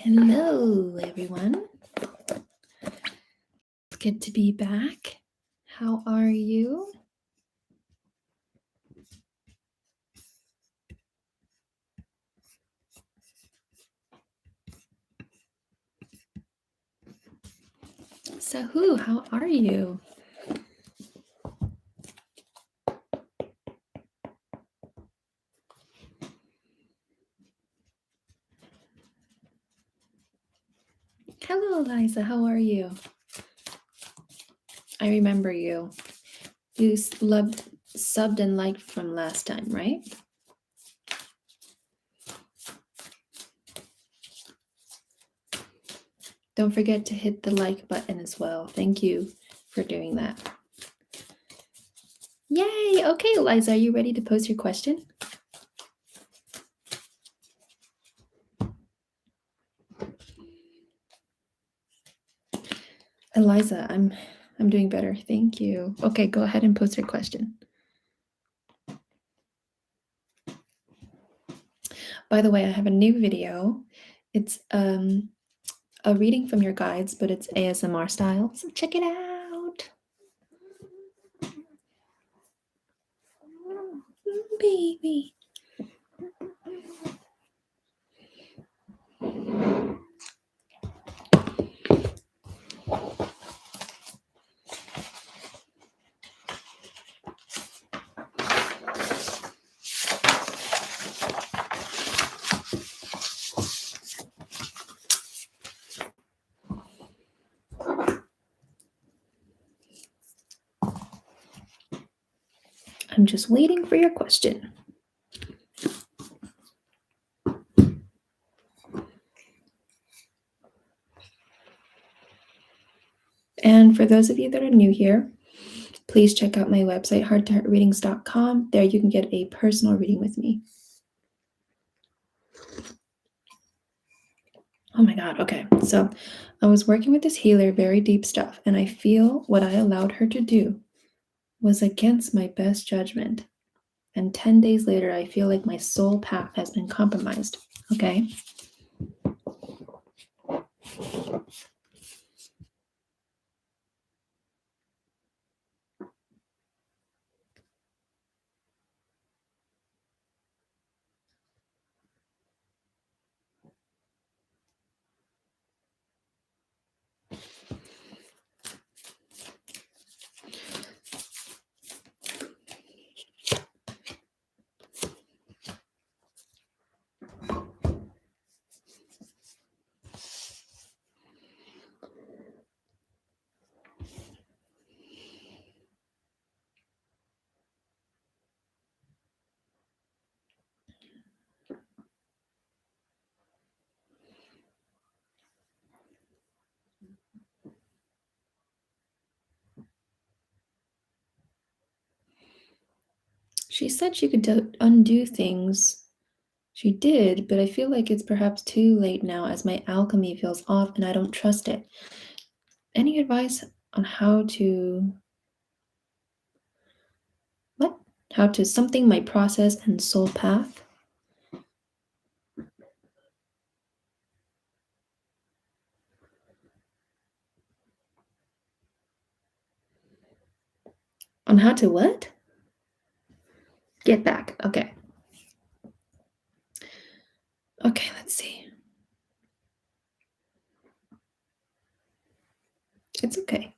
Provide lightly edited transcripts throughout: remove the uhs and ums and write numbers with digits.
Hello, everyone. It's good to be back. How are you? Sahu, how are you? Hello, Eliza. How are you? I remember you. You subbed and liked from last time, right? Don't forget to hit the like button as well. Thank you for doing that. Yay! Okay, Eliza, are you ready to post your question? Eliza, I'm doing better. Thank you. Okay, go ahead and post your question. By the way, I have a new video. It's a reading from your guides, but it's ASMR style. So check it out. Baby. I'm just waiting for your question. And for those of you that are new here, please check out my website, hearttoheartreadings.com. There you can get a personal reading with me. Oh my God, okay. So I was working with this healer, very deep stuff, and I feel what I allowed her to do was against my best judgment. And 10 days later, I feel like my soul path has been compromised, okay? She said she could undo things. She did, but I feel like it's perhaps too late now as my alchemy feels off and I don't trust it. Any advice on how to... What? How to something my process and soul path? On how to what? Get back. Okay. Okay, let's see. It's okay.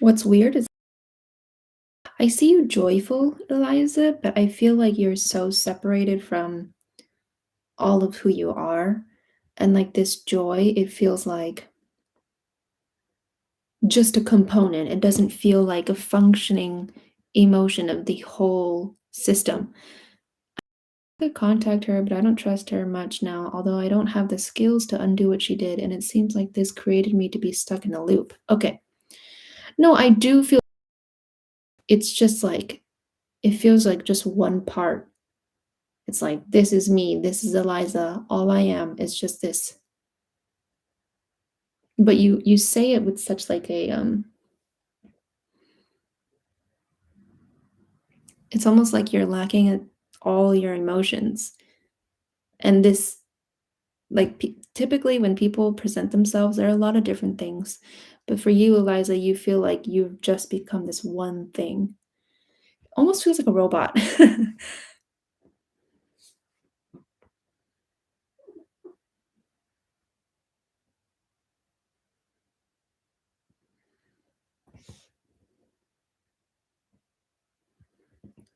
What's weird is I see you joyful, Eliza, but I feel like you're so separated from all of who you are. And like this joy, it feels like just a component. It doesn't feel like a functioning emotion of the whole system. I could contact her, but I don't trust her much now, although I don't have the skills to undo what she did, and it seems like this created me to be stuck in a loop. Okay. No, I do feel it's just like it feels like just one part. It's like, this is me, this is Eliza, all I am is just this. But you say it with such like a it's almost like you're lacking at all your emotions. And this, like, typically when people present themselves, there are a lot of different things. But for you, Eliza, you feel like you've just become this one thing. Almost feels like a robot.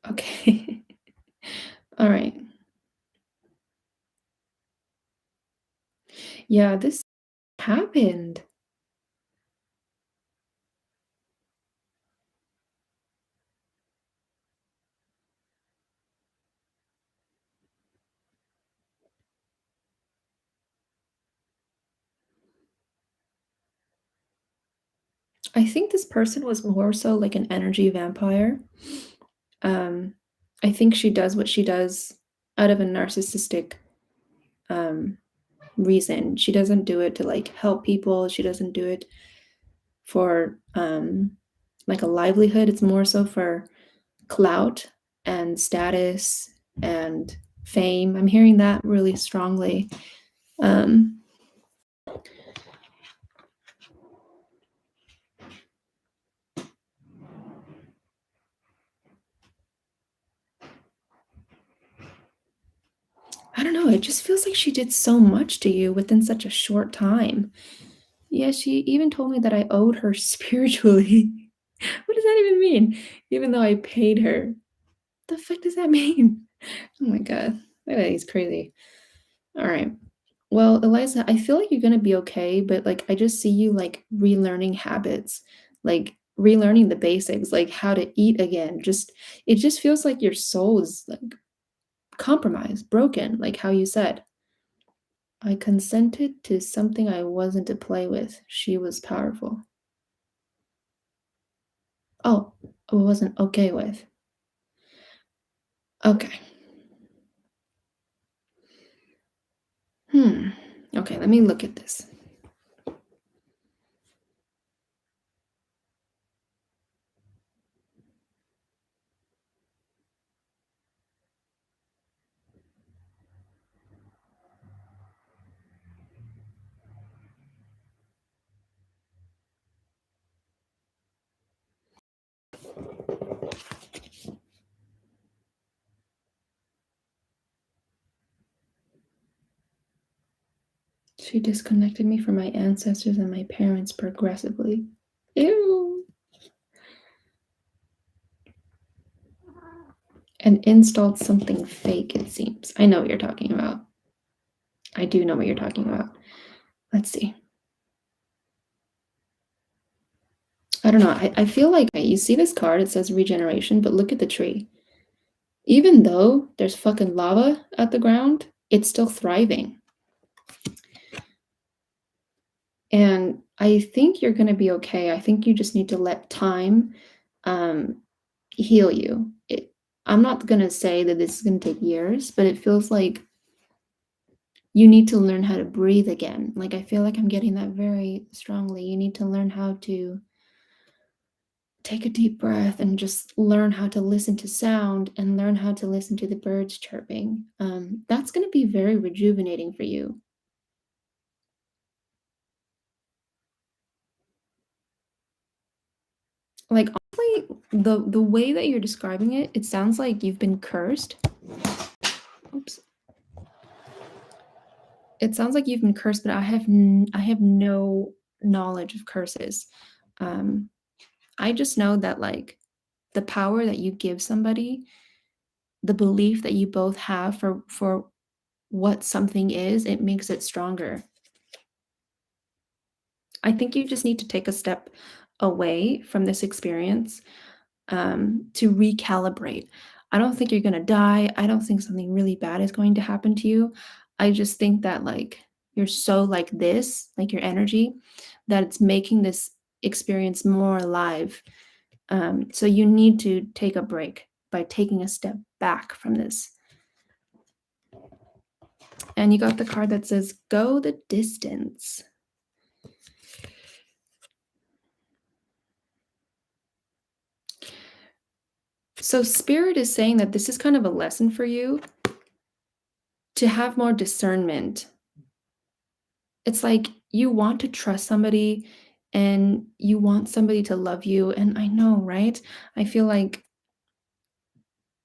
Okay. All right. Yeah, this happened. I think this person was more so like an energy vampire. Um, I think she does what she does out of a narcissistic um, reason. She doesn't do it to like help people. She doesn't do it for like a livelihood. It's more so for clout and status and fame. I'm hearing that really strongly. Um, I don't know. It just feels like she did so much to you within such a short time. Yeah, she even told me that I owed her spiritually. What does that even mean? Even though I paid her. The fuck does that mean? Oh my god. That is crazy. All right. Well, Eliza, I feel like you're gonna be okay, but like I just see you like relearning habits, like relearning the basics, like how to eat again. Just it just feels like your soul is like compromised, broken, like how you said. I consented to something I wasn't to play with. She was powerful. Oh, I wasn't okay with. Okay. Hmm. Okay, let me look at this. She disconnected me from my ancestors and my parents progressively. Ew. And installed something fake, it seems. I know what you're talking about. I do know what you're talking about. Let's see. I don't know. I feel like you see this card, it says regeneration, but look at the tree. Even though there's fucking lava at the ground, it's still thriving. And I think you're going to be okay. I think you just need to let time um, heal you. I'm not going to say that this is going to take years, but it feels like you need to learn how to breathe again. Like, I feel like I'm getting that very strongly. You need to learn how to take a deep breath and just learn how to listen to sound and learn how to listen to the birds chirping. That's going to be very rejuvenating for you. Like, honestly, the way that you're describing it, it sounds like you've been cursed. Oops. It sounds like you've been cursed, but I have no knowledge of curses. Um, I just know that like the power that you give somebody, the belief that you both have for what something is, it makes it stronger. I think you just need to take a step away from this experience to recalibrate. I don't think you're going to die. I don't think something really bad is going to happen to you. I just think that like you're so like this, like your energy, that it's making this experience more alive. So you need to take a break by taking a step back from this. And you got the card that says, go the distance. So Spirit is saying that this is kind of a lesson for you to have more discernment. It's like you want to trust somebody and you want somebody to love you. And I know, right? I feel like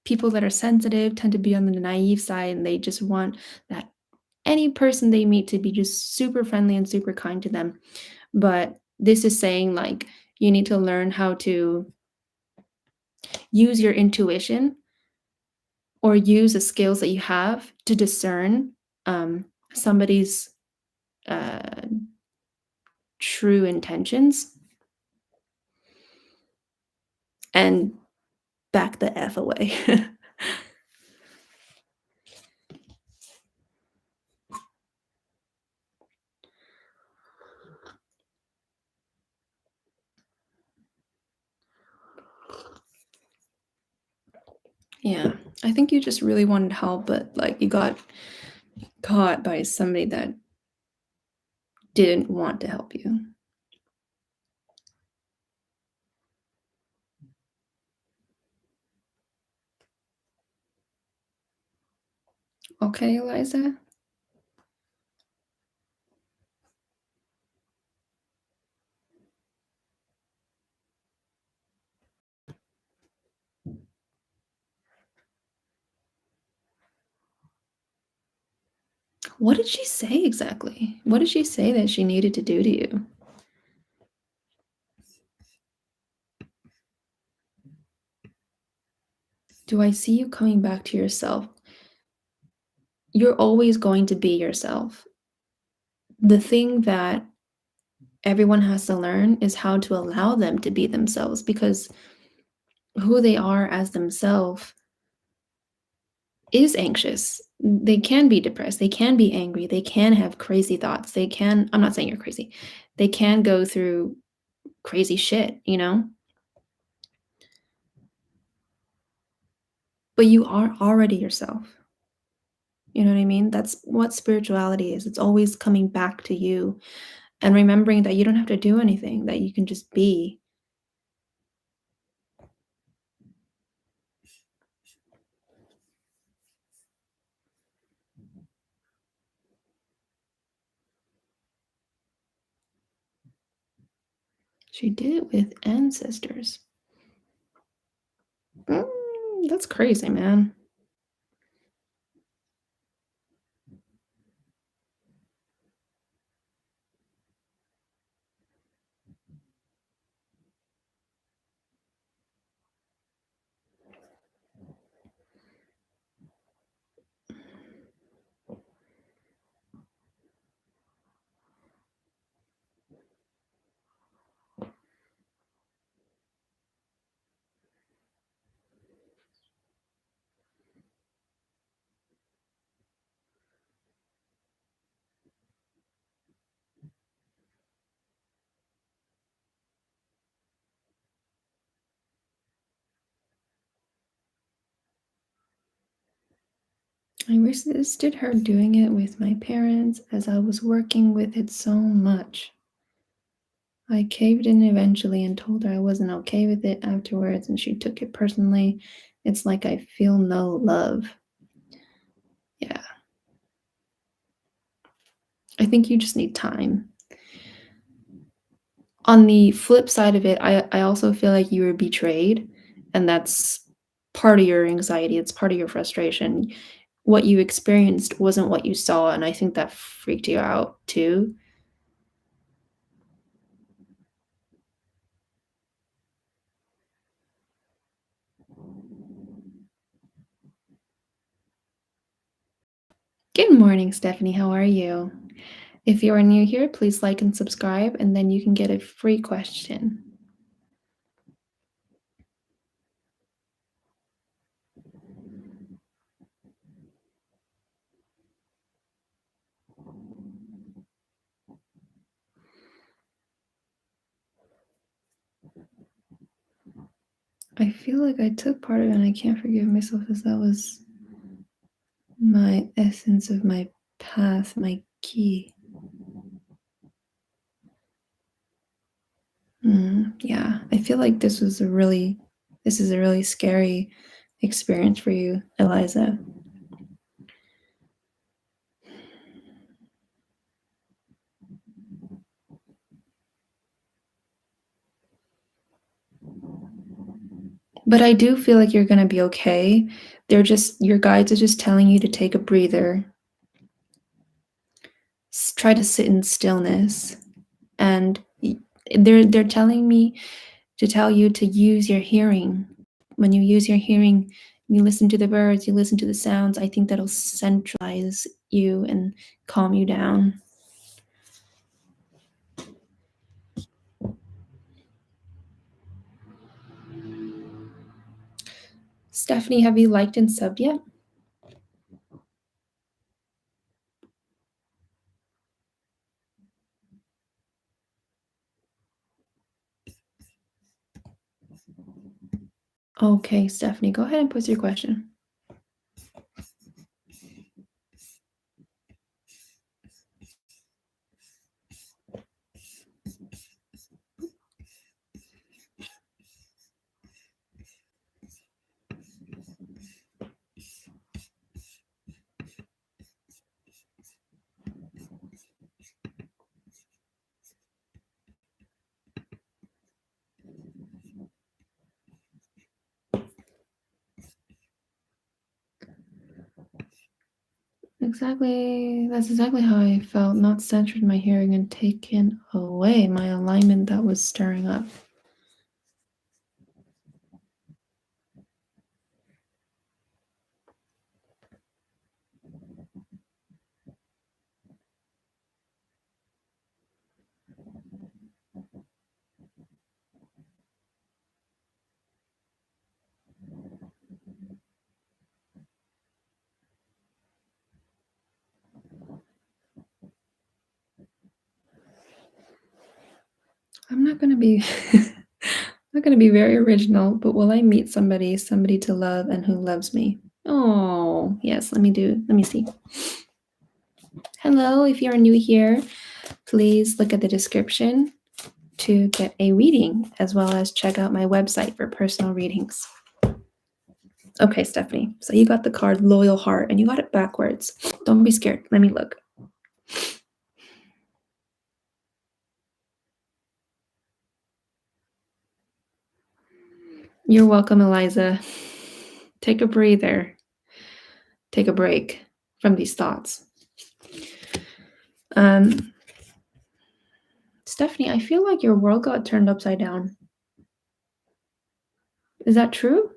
people that are sensitive tend to be on the naive side and they just want that any person they meet to be just super friendly and super kind to them. But this is saying like you need to learn how to use your intuition or use the skills that you have to discern somebody's uh, true intentions and back the F away. Yeah, I think you just really wanted help, but like you got caught by somebody that didn't want to help you. Okay, Eliza? What did she say exactly? What did she say that she needed to do to you? Do I see you coming back to yourself? You're always going to be yourself. The thing that everyone has to learn is how to allow them to be themselves because who they are as themselves is anxious. They can be depressed. They can be angry. They can have crazy thoughts. They can, I'm not saying you're crazy. They can go through crazy shit, you know? But you are already yourself. You know what I mean? That's what spirituality is. It's always coming back to you and remembering that you don't have to do anything, that you can just be. She did it with ancestors. That's crazy, man. I resisted her doing it with my parents as I was working with it so much. I caved in eventually and told her I wasn't okay with it afterwards, and she took it personally. It's like I feel no love. Yeah. I think you just need time. On the flip side of it, I also feel like you were betrayed, and that's part of your anxiety. It's part of your frustration. What you experienced wasn't what you saw, and I think that freaked you out too. Good morning, Stephanie. How are you? If you are new here, please like and subscribe, and then you can get a free question. I feel like I took part of it and I can't forgive myself because that was my essence of my path, my key. Yeah, I feel like this is a really scary experience for you, Eliza. But I do feel like you're going to be okay. Your guides are just telling you to take a breather, try to sit in stillness, and they're telling me to tell you to use your hearing. When you use your hearing, you listen to the birds, you listen to the sounds. I think that'll centralize you and calm you down. Stephanie, have you liked and subbed yet? Okay, Stephanie, go ahead and pose your question. That's exactly how I felt, not centered in my hearing and taken away my alignment that was stirring up. I'm not gonna be not gonna be very original, but will I meet somebody to love and who loves me? Oh, yes, let me see. Hello, if you're new here, please look at the description to get a reading, as well as check out my website for personal readings. Okay, Stephanie, so you got the card Loyal Heart, and you got it backwards. Don't be scared. Let me look. You're welcome, Eliza. Take a breather. Take a break from these thoughts. Stephanie, I feel like your world got turned upside down. Is that true?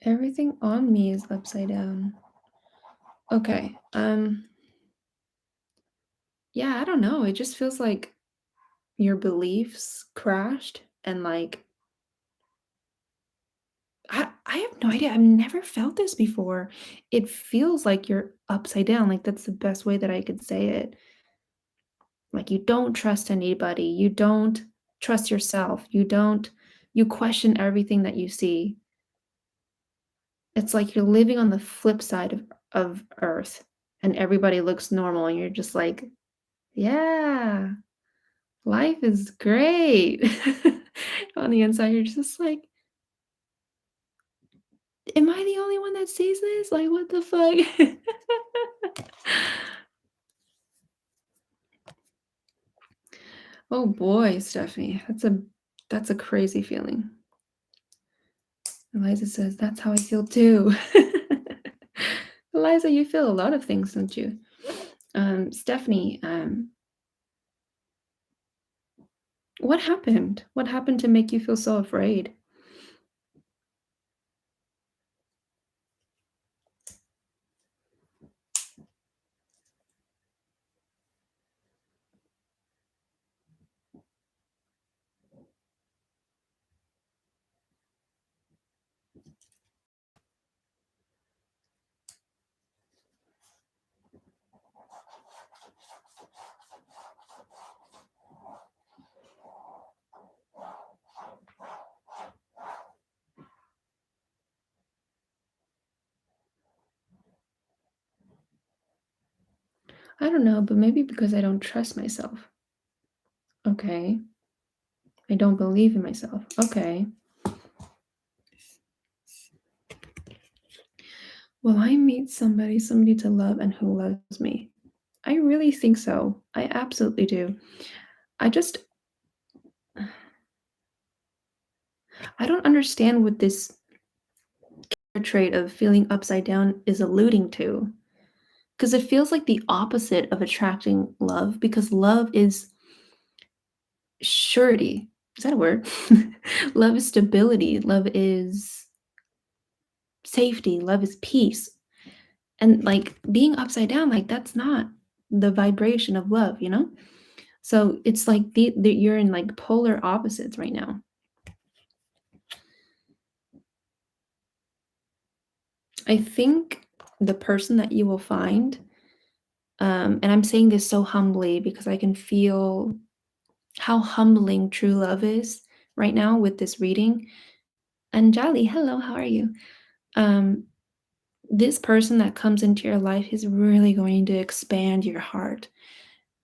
Everything on me is upside down. Okay. Yeah, I don't know. It just feels like your beliefs crashed and like I have no idea. I've never felt this before. It feels like you're upside down. Like that's the best way that I could say it. Like you don't trust anybody. You don't trust yourself. You question everything that you see. It's like you're living on the flip side of Earth and everybody looks normal and you're just like, yeah, life is great. On the inside, you're just like, am I the only one that sees this? Like, what the fuck? Oh boy, Stephanie, that's a crazy feeling. Eliza says, that's how I feel too. Eliza, you feel a lot of things, don't you? Stephanie, what happened? What happened to make you feel so afraid? I don't know, but maybe because I don't trust myself. Okay. I don't believe in myself. Okay. Will I meet somebody to love and who loves me? I really think so. I absolutely do. I just, I don't understand what this trait of feeling upside down is alluding to. Because it feels like the opposite of attracting love, because love is surety. Is that a word? Love is stability. Love is safety. Love is peace. And like being upside down, like that's not the vibration of love, you know? So it's like you're in like polar opposites right now. I think the person that you will find, and I'm saying this so humbly because I can feel how humbling true love is right now with this reading. Anjali, hello, how are you? Um, this person that comes into your life is really going to expand your heart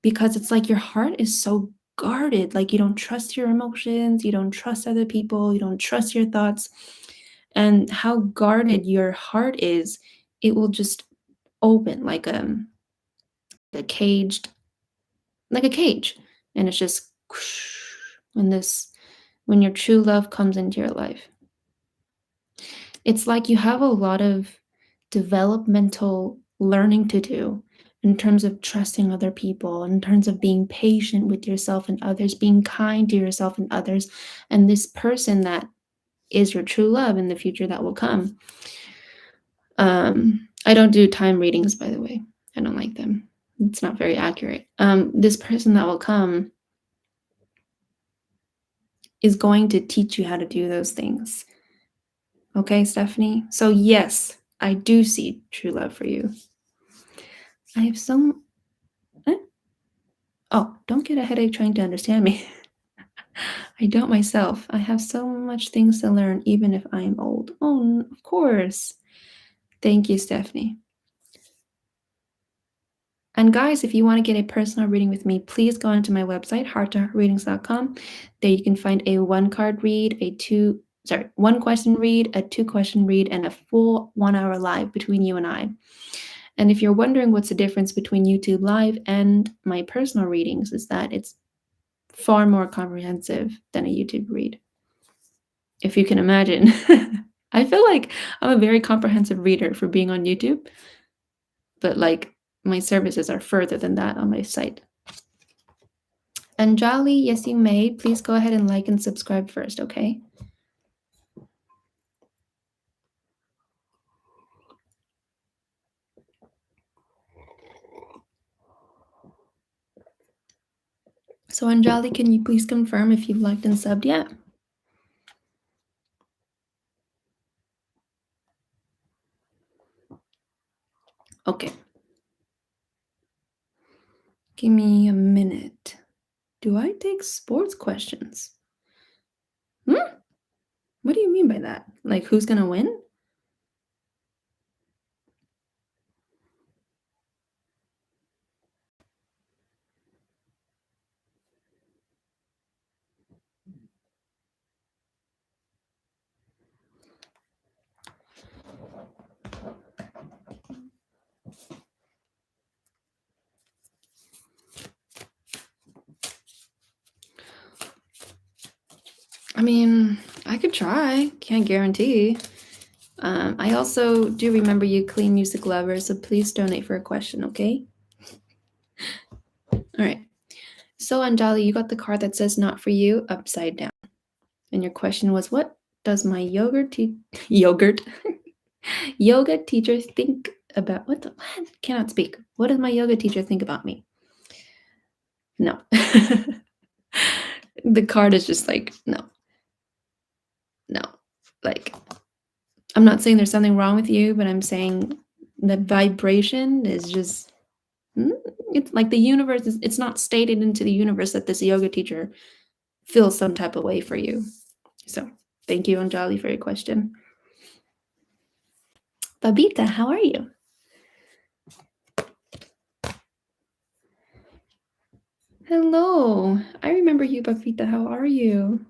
because it's like your heart is so guarded. Like you don't trust your emotions, you don't trust other people, you don't trust your thoughts. And how guarded your heart is, it will just open a caged, like a cage. And it's just when when your true love comes into your life. It's like you have a lot of developmental learning to do in terms of trusting other people, in terms of being patient with yourself and others, being kind to yourself and others. And this person that is your true love in the future that will come. I don't do time readings, by the way. I don't like them. It's not very accurate. This person that will come is going to teach you how to do those things. Okay, Stephanie? So, yes, I do see true love for you. I have some. Oh, don't get a headache trying to understand me. I don't myself. I have so much things to learn, even if I am old. Oh, of course. Thank you, Stephanie. And guys, if you want to get a personal reading with me, please go onto my website, hearttoheartreadings.com. There you can find a one question read, a 2-question read, and a full 1 hour live between you and I. And if you're wondering what's the difference between YouTube Live and my personal readings, is that it's far more comprehensive than a YouTube read. If you can imagine. I feel like I'm a very comprehensive reader for being on YouTube, but like my services are further than that on my site. Anjali, yes, you may. Please go ahead and like and subscribe first, okay? So Anjali, can you please confirm if you've liked and subbed yet? Okay. Give me a minute. Do I take sports questions? What do you mean by that? Like, who's gonna win? I mean, I could try. Can't guarantee. I also do remember you clean music lover, so please donate for a question, okay? All right. So Anjali, you got the card that says "Not for you" upside down, and your question was, "What does my yoga teacher think about what? Cannot speak. What does my yoga teacher think about me?" No. The card is just like no. Like, I'm not saying there's something wrong with you, but I'm saying the vibration is just, it's like the universe is, it's not stated into the universe that this yoga teacher feels some type of way for you. So thank you, Anjali, for your question. Babita, how are you? Hello. I remember you, Bafita. How are you?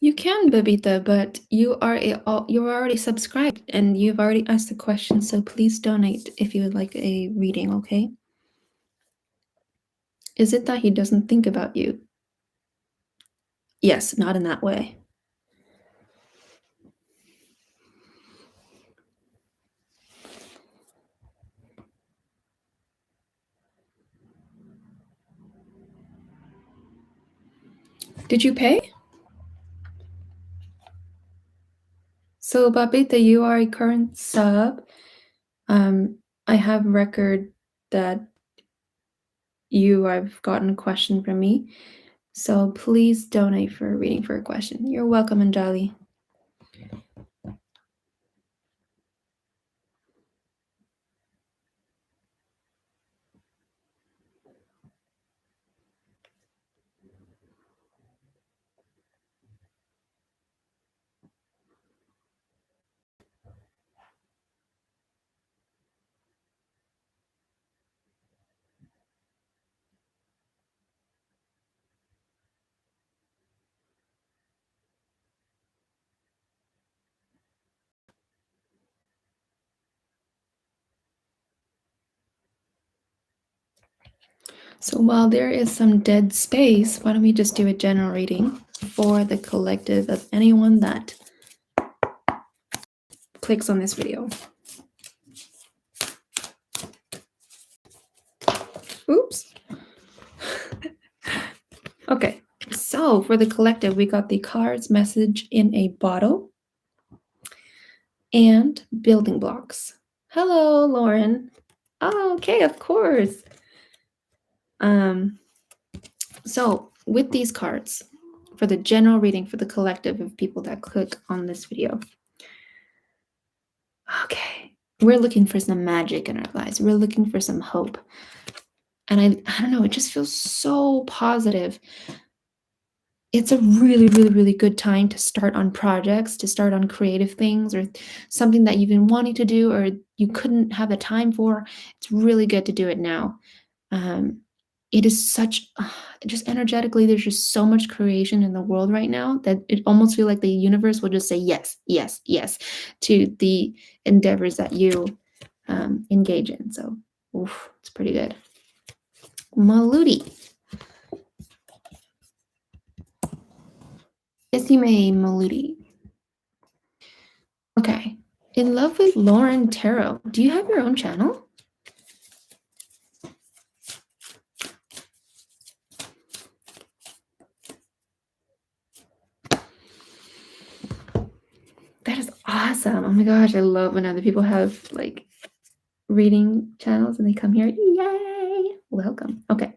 You can, Babita, but you're already subscribed and you've already asked the question, so please donate if you would like a reading, okay? Is it that he doesn't think about you? Yes, not in that way. Did you pay? So, Babita, you are a current sub. I have record that you have gotten a question from me. So please donate for a reading for a question. You're welcome, Anjali. So while there is some dead space, why don't we just do a general reading for the collective of anyone that clicks on this video. Oops. Okay, so for the collective, we got the cards message in a bottle and building blocks. Hello, Loren. Oh, okay, of course. So with these cards, for the general reading for the collective of people that click on this video, okay, we're looking for some magic in our lives. We're looking for some hope. And I don't know, it just feels so positive. It's a really, really, really good time to start on projects, to start on creative things or something that you've been wanting to do or you couldn't have the time for. It's really good to do it now. Um, it is such, just energetically, there's just so much creation in the world right now that it almost feels like the universe will just say yes, yes, yes to the endeavors that you engage in. So, oof, it's pretty good. Moluty. Esime Moluty. Okay. In love with Loren Tarot. Do you have your own channel? That is awesome. Oh my gosh, I love when other people have like reading channels and they come here. Yay! Welcome. Okay.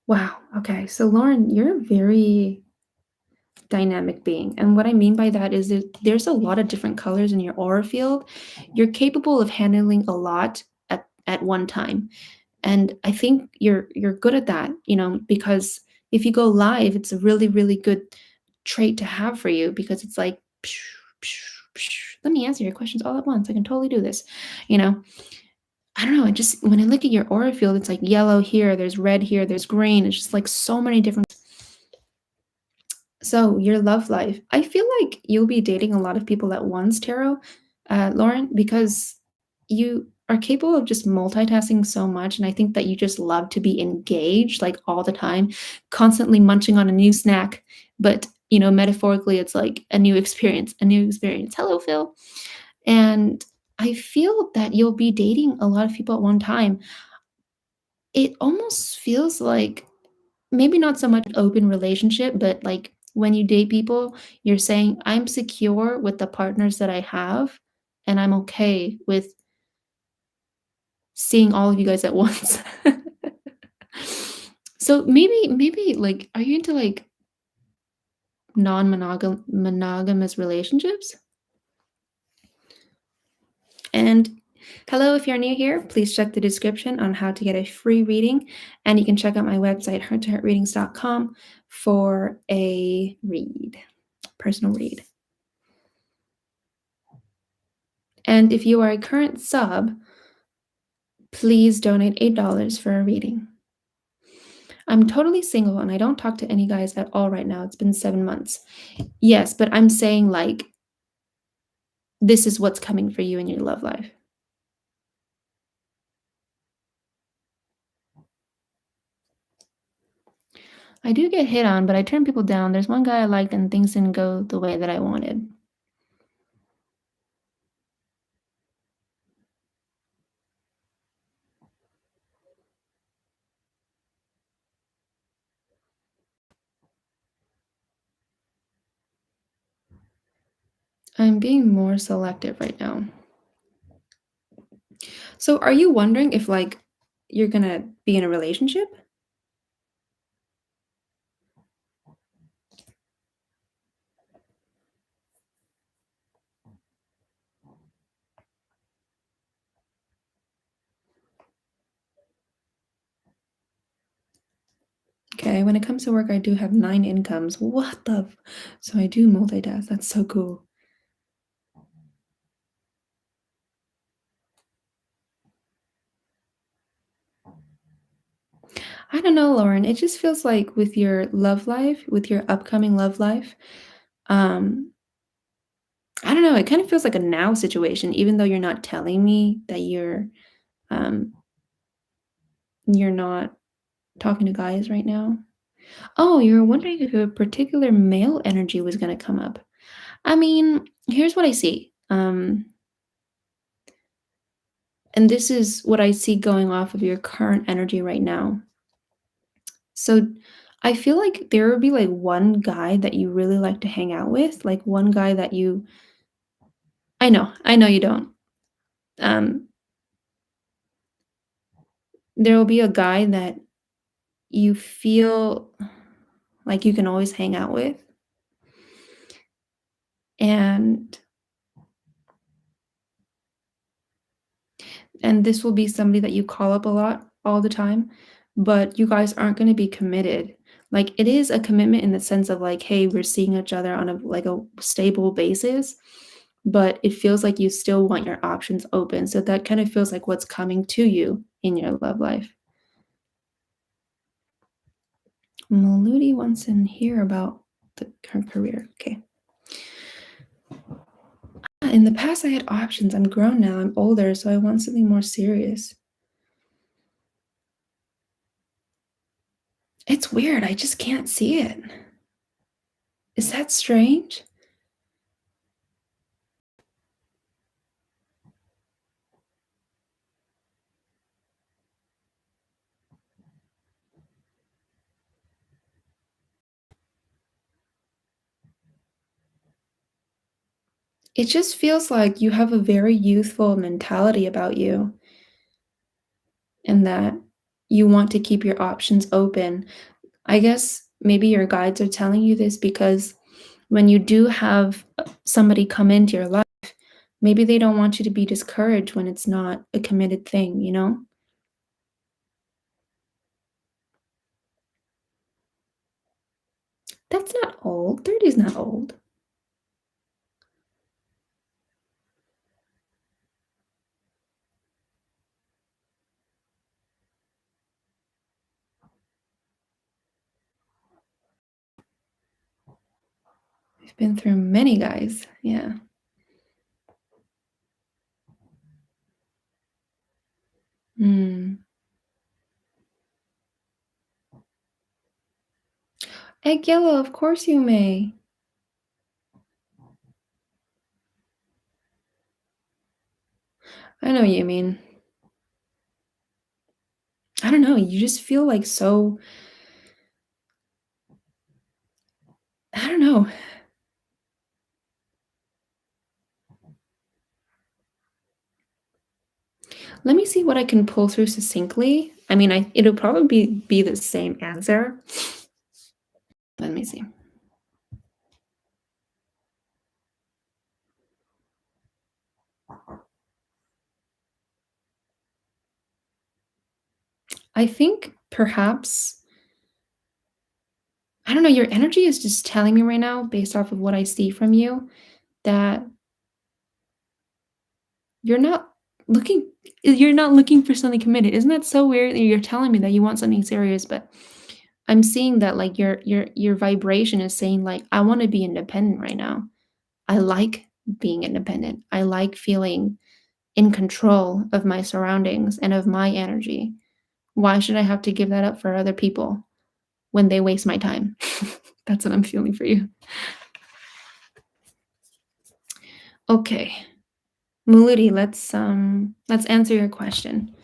Wow. Okay. So Loren, you're a very dynamic being. And what I mean by that is that there's a lot of different colors in your aura field. You're capable of handling a lot at one time. And I think you're good at that, because if you go live, it's a really, really good trait to have for you because it's like, let me answer your questions all at once. I can totally do this. You know, I don't know. It just, when I look at your aura field, it's like yellow here, there's red here, there's green. It's just like so many different. So your love life, I feel like you'll be dating a lot of people at once, Tarot, Lauren, because you are capable of just multitasking so much. And I think that you just love to be engaged like all the time, constantly munching on a new snack. But, metaphorically, it's like a new experience, a new experience. Hello, Phil. And I feel that you'll be dating a lot of people at one time. It almost feels like maybe not so much open relationship, but like when you date people, you're saying, I'm secure with the partners that I have, and I'm okay with seeing all of you guys at once. So maybe, like, are you into, like, monogamous relationships? And hello, if you're new here, please check the description on how to get a free reading, and you can check out my website, hearttoheartreadings.com, for a read, personal read. And if you are a current sub, please donate $8 for a reading. I'm totally single and I don't talk to any guys at all right now. It's been 7 months. Yes, but I'm saying, like, this is what's coming for you in your love life. I do get hit on, but I turn people down. There's one guy I liked and things didn't go the way that I wanted. I'm being more selective right now. So are you wondering if, like, you're gonna be in a relationship? Okay, when it comes to work, I do have 9 incomes. What the so I do multitask. That's so cool. I don't know, Lauren. It just feels like with your love life, with your upcoming love life, um, I don't know, it kind of feels like a now situation, even though you're not telling me that um, you're not talking to guys right now. Oh, you were wondering if a particular male energy was gonna come up. I mean, here's what I see. And this is what I see going off of your current energy right now. So I feel like there would be like one guy that you really like to hang out with, like one guy that you I know you don't. Um, there will be a guy that you feel like you can always hang out with. And this will be somebody that you call up a lot all the time, but you guys aren't going to be committed. Like, it is a commitment in the sense of, like, hey, we're seeing each other on a stable basis, but it feels like you still want your options open. So that kind of feels like what's coming to you in your love life. Moluty wants to hear about her career. Okay. In the past, I had options. I'm grown now. I'm older, so I want something more serious. It's weird. I just can't see it. Is that strange? It just feels like you have a very youthful mentality about you, and that you want to keep your options open. I guess maybe your guides are telling you this because when you do have somebody come into your life, maybe they don't want you to be discouraged when it's not a committed thing, you know? That's not old. 30 is not old. I've been through many guys. Yeah. Mm. Egg yellow, of course you may. I know what you mean. I don't know. You just feel like so, I don't know. Let me see what I can pull through succinctly. I mean, it'll probably be the same answer. Let me see. I think perhaps, I don't know, your energy is just telling me right now, based off of what I see from you, that you're not looking you're not looking for something committed. Isn't that so weird that you're telling me that you want something serious, but I'm seeing that like your vibration is saying like I want to be independent right now. I like being independent. I like feeling in control of my surroundings and of my energy. Why should I have to give that up for other people when they waste my time? That's what I'm feeling for you. Okay. Moluty, let's answer your question.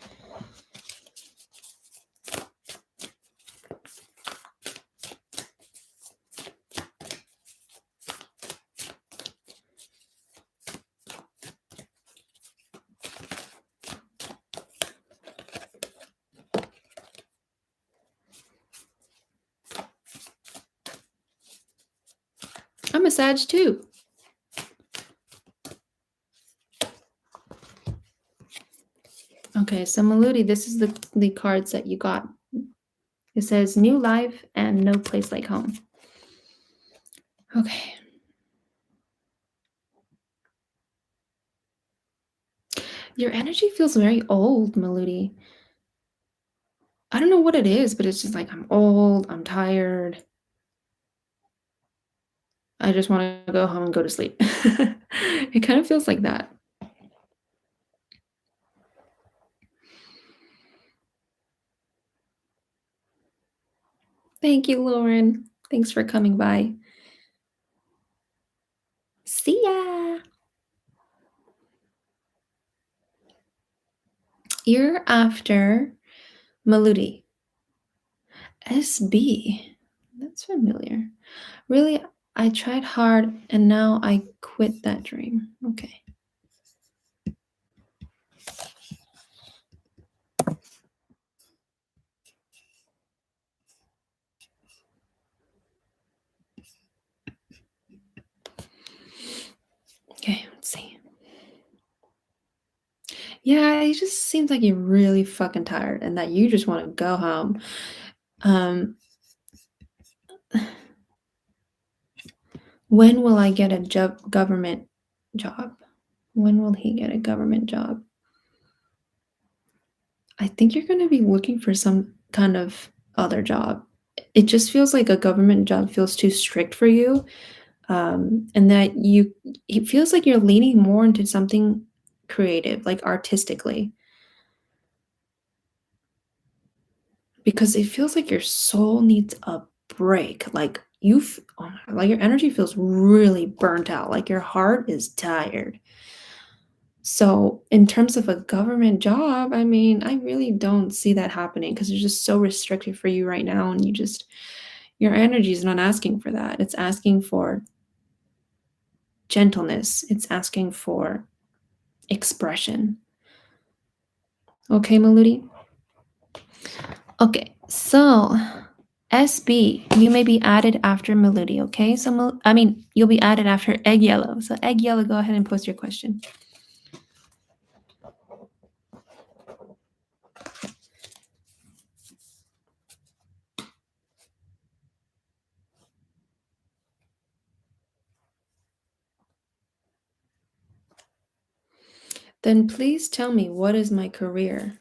I'm a Sag too. Okay, so Moluty, this is the cards that you got. It says new life and no place like home. Okay. Your energy feels very old, Moluty. I don't know what it is, but it's just like I'm old, I'm tired. I just want to go home and go to sleep. It kind of feels like that. Thank you, Loren. Thanks for coming by. See ya. You're after Moluty. SB. That's familiar. Really, I tried hard and now I quit that dream. Okay. Okay, let's see. Yeah, it just seems like you're really fucking tired and that you just want to go home. When will I get a government job? When will he get a government job? I think you're going to be looking for some kind of other job. It just feels like a government job feels too strict for you. And that it feels like you're leaning more into something creative, like artistically. Because it feels like your soul needs a break. Like like your energy feels really burnt out. Like your heart is tired. So, in terms of a government job, I mean, I really don't see that happening because it's just so restricted for you right now. And your energy is not asking for that. It's asking for gentleness, it's asking for expression. Okay, Moluty? Okay, so SB, you may be added after Moluty, okay? So, you'll be added after Egg Yellow. So, Egg Yellow, go ahead and post your question. Then please tell me, what is my career?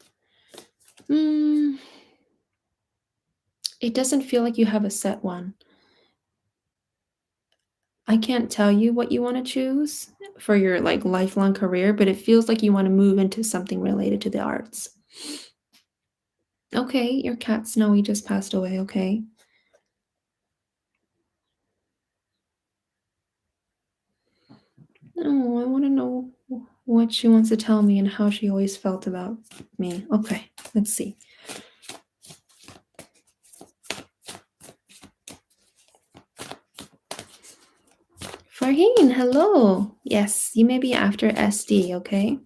It doesn't feel like you have a set one. I can't tell you what you want to choose for your like lifelong career, but it feels like you want to move into something related to the arts. Okay, your cat Snowy just passed away, okay? Oh, I want to know what she wants to tell me and how she always felt about me. Okay, let's see. Farheen, hello. Yes, you may be after SD, okay?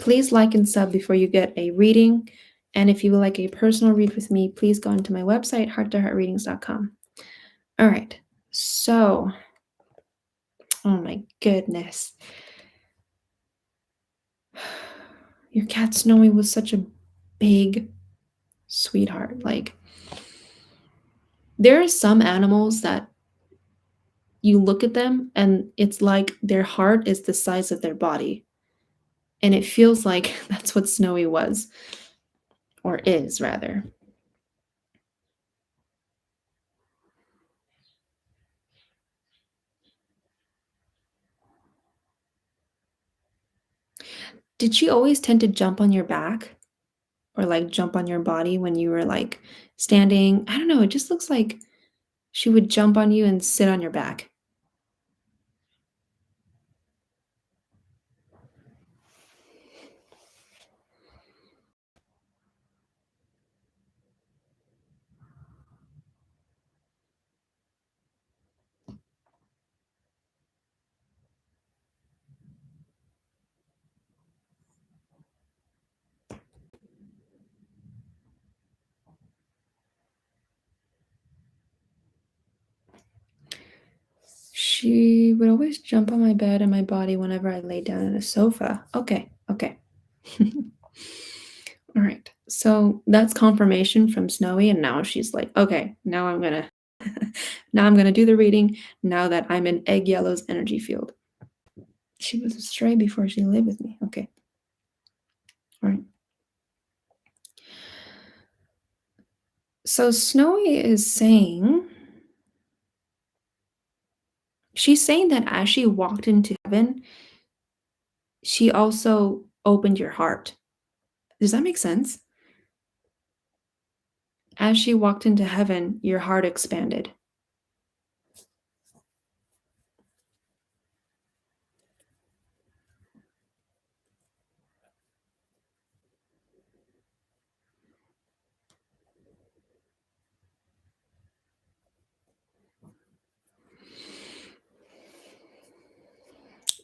Please like and sub before you get a reading. And if you would like a personal read with me, please go onto my website, heart-to-heart-readings.com. All right. So, oh my goodness. Your cat Snowy was such a big sweetheart. Like, there are some animals that you look at them and it's like their heart is the size of their body. And it feels like that's what Snowy was, or is rather. Did she always tend to jump on your back or like jump on your body when you were like standing? I don't know. It just looks like she would jump on you and sit on your back. She would always jump on my bed and my body whenever I lay down on a sofa. Okay, okay. All right. So that's confirmation from Snowy, and now she's like, okay, now I'm gonna now I'm gonna do the reading now that I'm in Egg Yellow's energy field. She was a stray before she lived with me. Okay. All right. So Snowy is saying she's saying that as she walked into heaven, she also opened your heart. Does that make sense? As she walked into heaven, your heart expanded.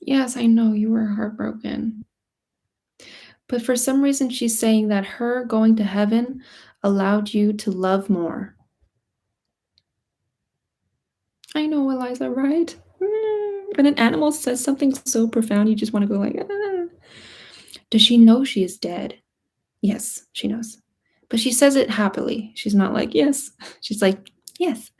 Yes, I know you were heartbroken. But for some reason, she's saying that her going to heaven allowed you to love more. I know, Eliza, right? When an animal says something so profound, you just want to go like, ah. Does she know she is dead? Yes, she knows. But she says it happily. She's not like, yes. She's like, yes.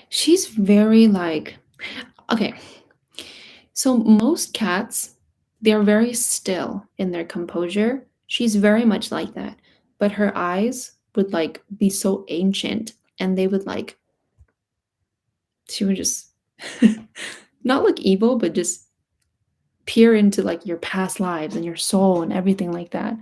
She's very like, okay. So most cats, they're very still in their composure. She's very much like that. But her eyes would like be so ancient and they would like she would just not look evil, but just peer into like your past lives and your soul and everything like that.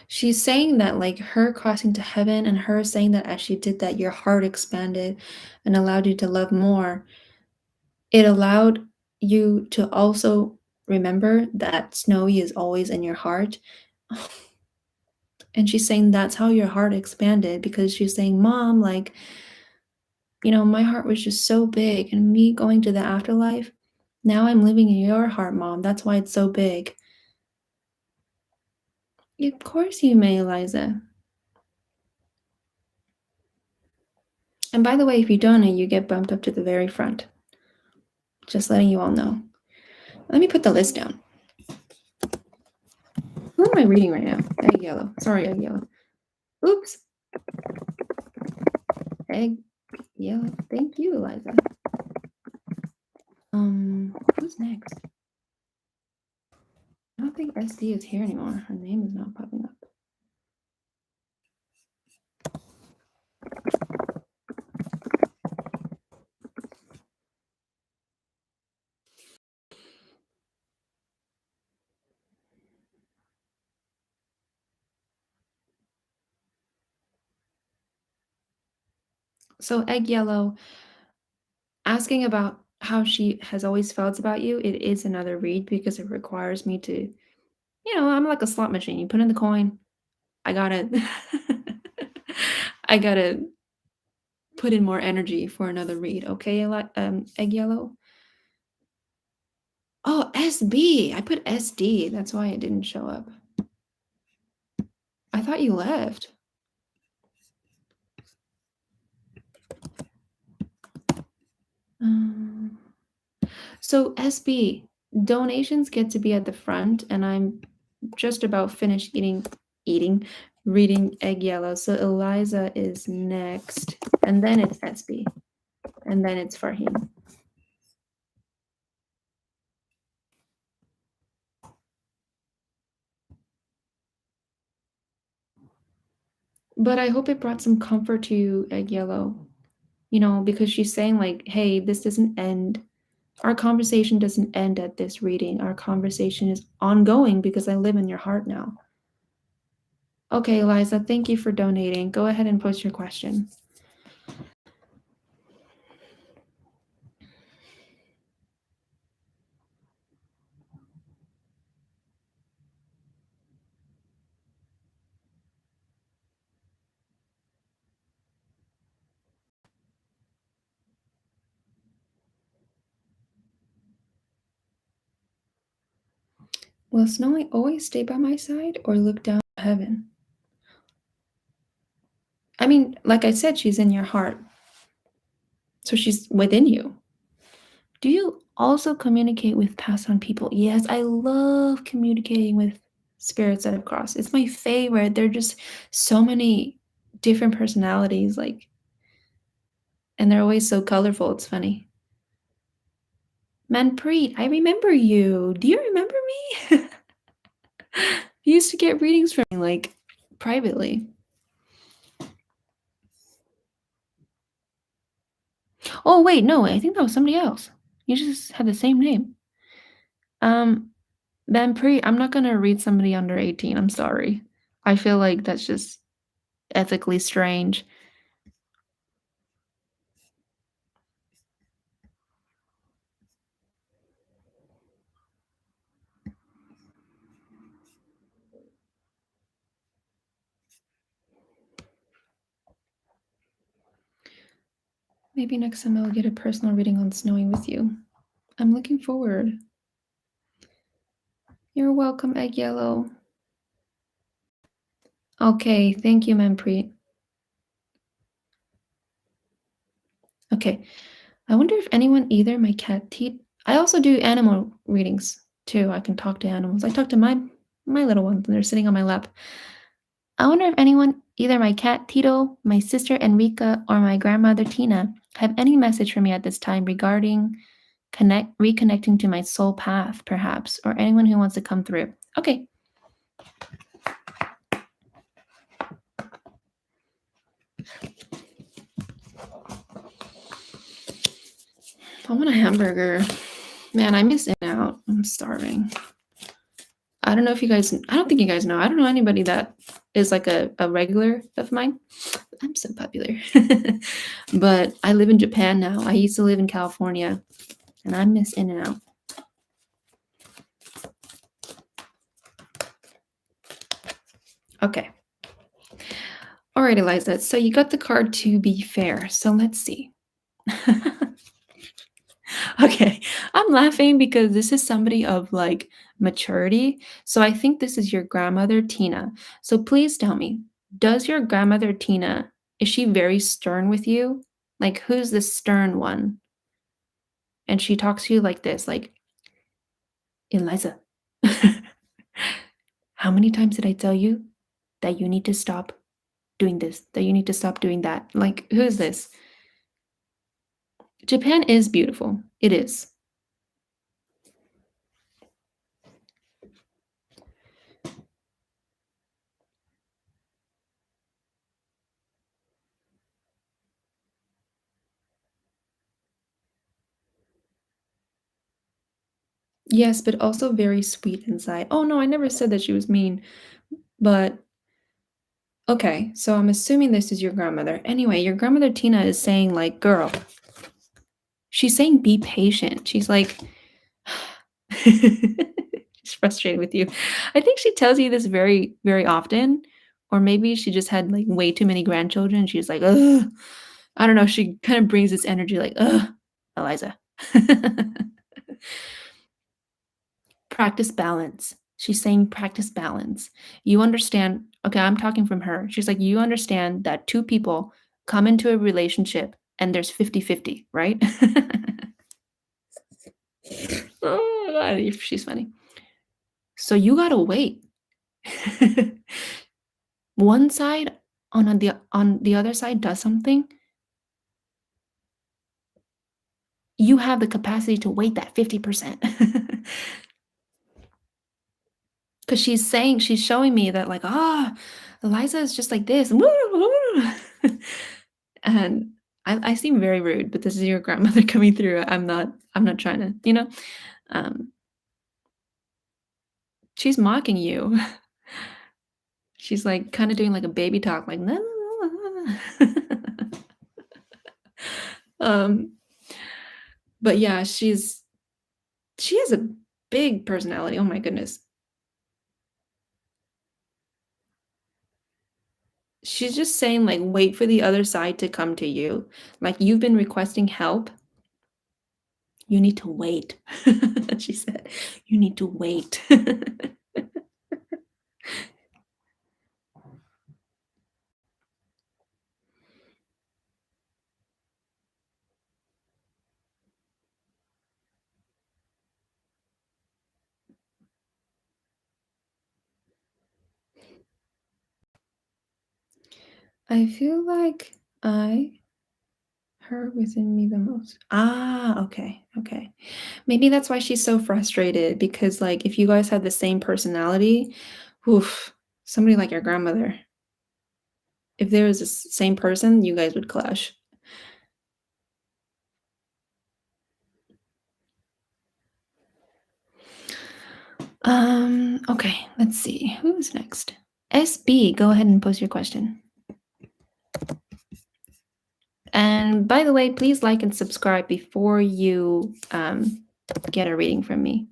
She's saying that like her crossing to heaven and her saying that as she did that, your heart expanded and allowed you to love more. It allowed you to also remember that Snowy is always in your heart. And she's saying that's how your heart expanded because she's saying, Mom, like, my heart was just so big and me going to the afterlife, now I'm living in your heart, Mom. That's why it's so big. Of course you may, Eliza. And by the way, if you donate, you get bumped up to the very front. Just letting you all know. Let me put the list down. Who am I reading right now? Egg Yellow. Sorry, Egg Yellow. Oops. Egg Yellow. Thank you, Eliza. Who's next? I don't think SD is here anymore. Her name is not popping up. So, Egg Yellow, asking about how she has always felt about you, it is another read because it requires me to, I'm like a slot machine. You put in the coin, I gotta, I gotta put in more energy for another read. Okay, Egg Yellow. Oh, SB. I put SD. That's why it didn't show up. I thought you left. Um, so SB, donations get to be at the front, and I'm just about finished eating, reading Egg Yellow. So Eliza is next, and then it's SB, and then it's Farheen. But I hope it brought some comfort to you, Egg Yellow. Because she's saying like, "Hey, this doesn't end. Our conversation doesn't end at this reading. Our conversation is ongoing because I live in your heart now." Okay, Eliza, thank you for donating. Go ahead and post your question. Will Snowy always stay by my side or look down at heaven? I mean, like I said, she's in your heart. So she's within you. Do you also communicate with past on people? Yes, I love communicating with spirits that have crossed. It's my favorite. There are just so many different personalities, and they're always so colorful. It's funny. Manpreet, I remember you. Do you remember me? You used to get readings from me, privately. Oh, wait, no, I think that was somebody else. You just had the same name. Um, Manpreet, I'm not gonna read somebody under 18. I'm sorry. I feel like that's just ethically strange. Maybe next time I'll get a personal reading on Snowy with you. I'm looking forward. You're welcome, Egg Yellow. Okay, thank you, Manpreet. Okay, I wonder if anyone, either my cat Teet. I also do animal readings too. I can talk to animals. I talk to my little ones, and they're sitting on my lap. I wonder if anyone, either my cat Tito, my sister Enrica, or my grandmother Tina, have any message for me at this time regarding reconnecting to my soul path, perhaps, or anyone who wants to come through. Okay. I want a hamburger. Man, I miss In-N-Out. I'm starving. I don't know if you guys, I don't think you guys know. I don't know anybody that is like a regular of mine. I'm so popular. But I live in Japan now. I used to live in California, and I miss In-N-Out. Okay. All right, Eliza. So you got the card to be fair. So let's see. Okay. I'm laughing because this is somebody of maturity. So I think this is your grandmother, Tina. So please tell me, does your grandmother, Tina, is she very stern with you? Like, who's the stern one? And she talks to you like this, like, Eliza, how many times did I tell you that you need to stop doing this, that you need to stop doing that? Like, who's this? Japan is beautiful. It is. Yes, but also very sweet inside. Oh no, I never said that she was mean, but Okay, so I'm assuming this is your grandmother. Anyway, your grandmother Tina is saying, like, girl, she's saying be patient. She's like, she's frustrated with you. I think she tells you this very, very often, or maybe she just had like way too many grandchildren. She's like, ugh. I don't know. She kind of brings this energy like, ugh, Eliza. Practice balance. She's saying practice balance. You understand. Okay, I'm talking from her. She's like, you understand that two people come into a relationship and there's 50-50, right? Oh, God, she's funny. So you gotta wait. One side on the other side does something, you have the capacity to wait that 50%. Because she's showing me that, like, Eliza is just like this. And I seem very rude, but this is your grandmother coming through. I'm not trying to, um, she's mocking you. She's like kind of doing like a baby talk, like, "No, no, no, no, no." um, but yeah, she has a big personality. Oh my goodness. She's just saying, like, wait for the other side to come to you. Like, you've been requesting help. You need to wait. She said, you need to wait. I feel like I her within me the most. Okay, okay. Maybe that's why she's so frustrated because, like, if you guys had the same personality, oof, somebody like your grandmother, if there was the same person, you guys would clash. Okay, let's see. Who's next? SB, go ahead and post your question. And by the way, please like and subscribe before you get a reading from me.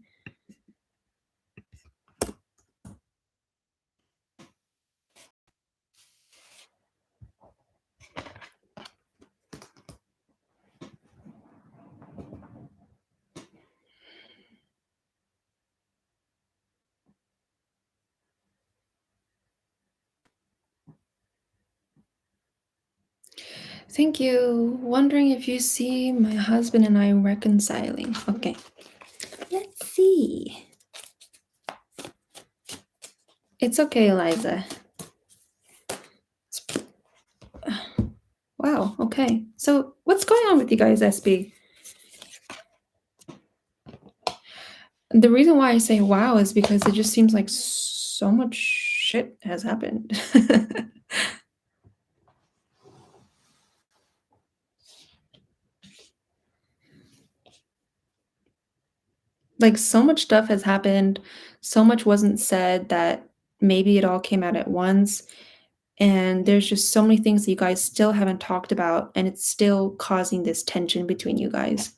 Thank you. Wondering if you see my husband and I reconciling. Okay, let's see. It's okay, Eliza. Wow, okay. So what's going on with you guys, SB? The reason why I say wow is because it just seems like so much shit has happened. Like, so much stuff has happened, so much wasn't said that maybe it all came out at once, and there's just so many things that you guys still haven't talked about, and it's still causing this tension between you guys.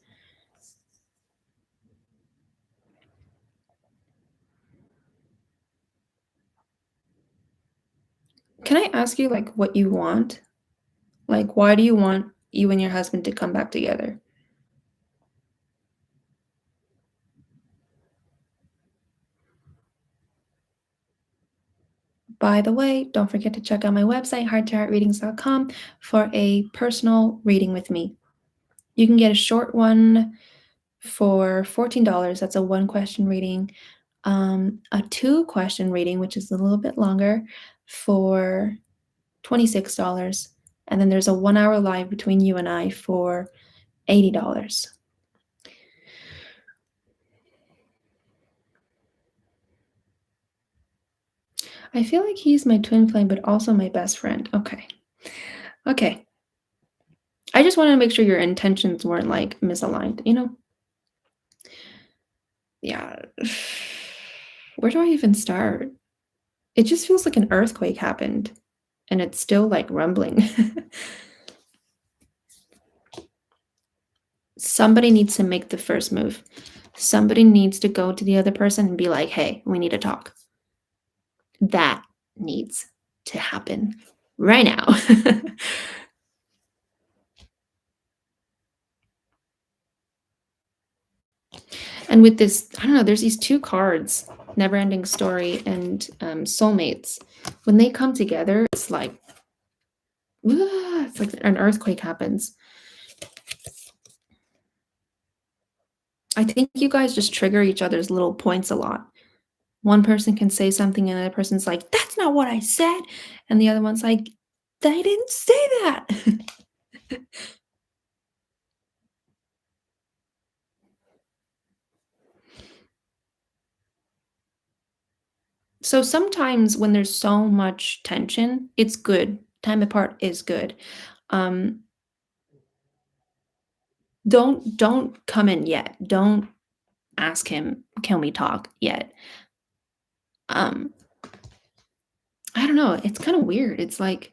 Can I ask you, like, what you want? Like, why do you want you and your husband to come back together? By the way, don't forget to check out my website, hearttoheartreadings.com, for a personal reading with me. You can get a short one for $14. That's a one question reading. A two question reading, which is a little bit longer, for $26. And then there's a 1 hour live between you and I for $80. I feel like he's my twin flame, but also my best friend. Okay. Okay. I just wanted to make sure your intentions weren't like misaligned. Yeah. Where do I even start? It just feels like an earthquake happened. and it's still like rumbling. Somebody needs to make the first move. Somebody needs to go to the other person and be like, hey, we need to talk. That needs to happen right now. And with this, I don't know, there's these two cards, Never Ending Story and Soulmates. When they come together, it's like an earthquake happens. I think you guys just trigger each other's little points a lot. One person can say something and the other person's like, that's not what I said. And the other one's like, I didn't say that. So sometimes when there's so much tension, it's good. Time apart is good. Um, don't come in yet. Don't ask him, can we talk yet? Um, I don't know. It's kind of weird. It's like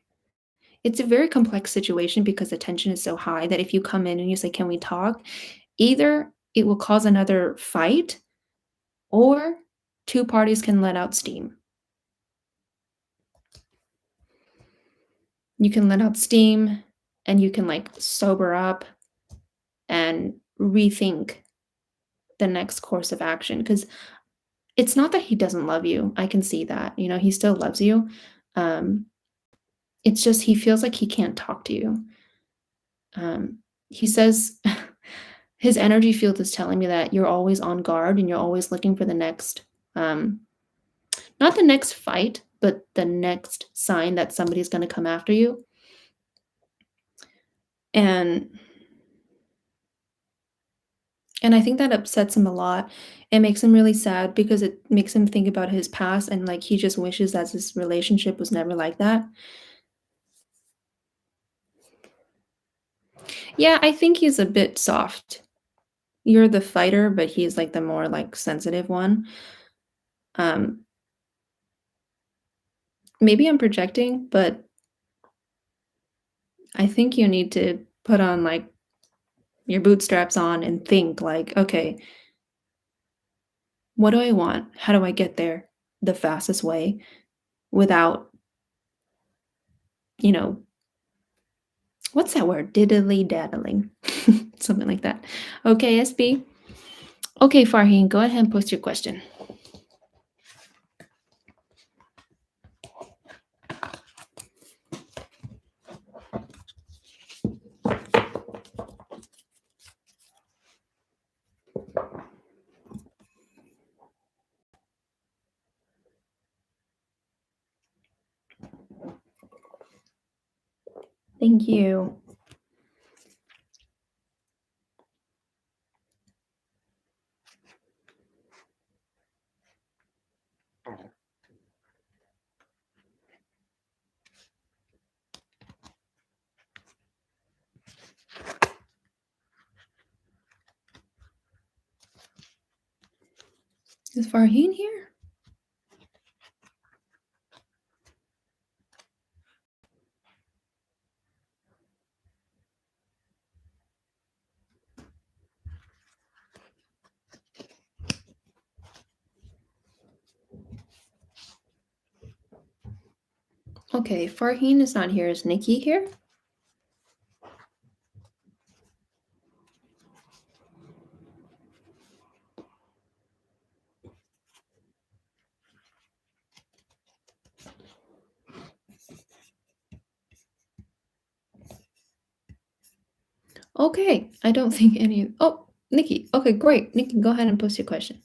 it's a very complex situation because the tension is so high that if you come in and you say, can we talk? Either it will cause another fight or two parties can let out steam. You can let out steam and you can like sober up and rethink the next course of action because it's not that he doesn't love you. I can see that. You know, he still loves you. Um, it's just he feels like he can't talk to you. He says his energy field is telling me that you're always on guard and you're always looking for the next, not the next fight, but the next sign that somebody's going to come after you. And And I think that upsets him a lot. It makes him really sad because it makes him think about his past and like he just wishes that his relationship was never like that. Yeah, I think he's a bit soft. You're the fighter, but he's like the more like sensitive one. Um Maybe I'm projecting, but I think you need to put on like your bootstraps on and think like, okay, what do I want? How do I get there the fastest way without, you know, what's that word? Diddly daddling. Something like that. Okay, SB. Okay, Farheen, go ahead and post your question. Thank you. Is Farheen here? Okay, Farheen is not here. Is Nikki here? Okay, I don't think any. Oh, Nikki. Okay, great. Nikki, go ahead and post your question.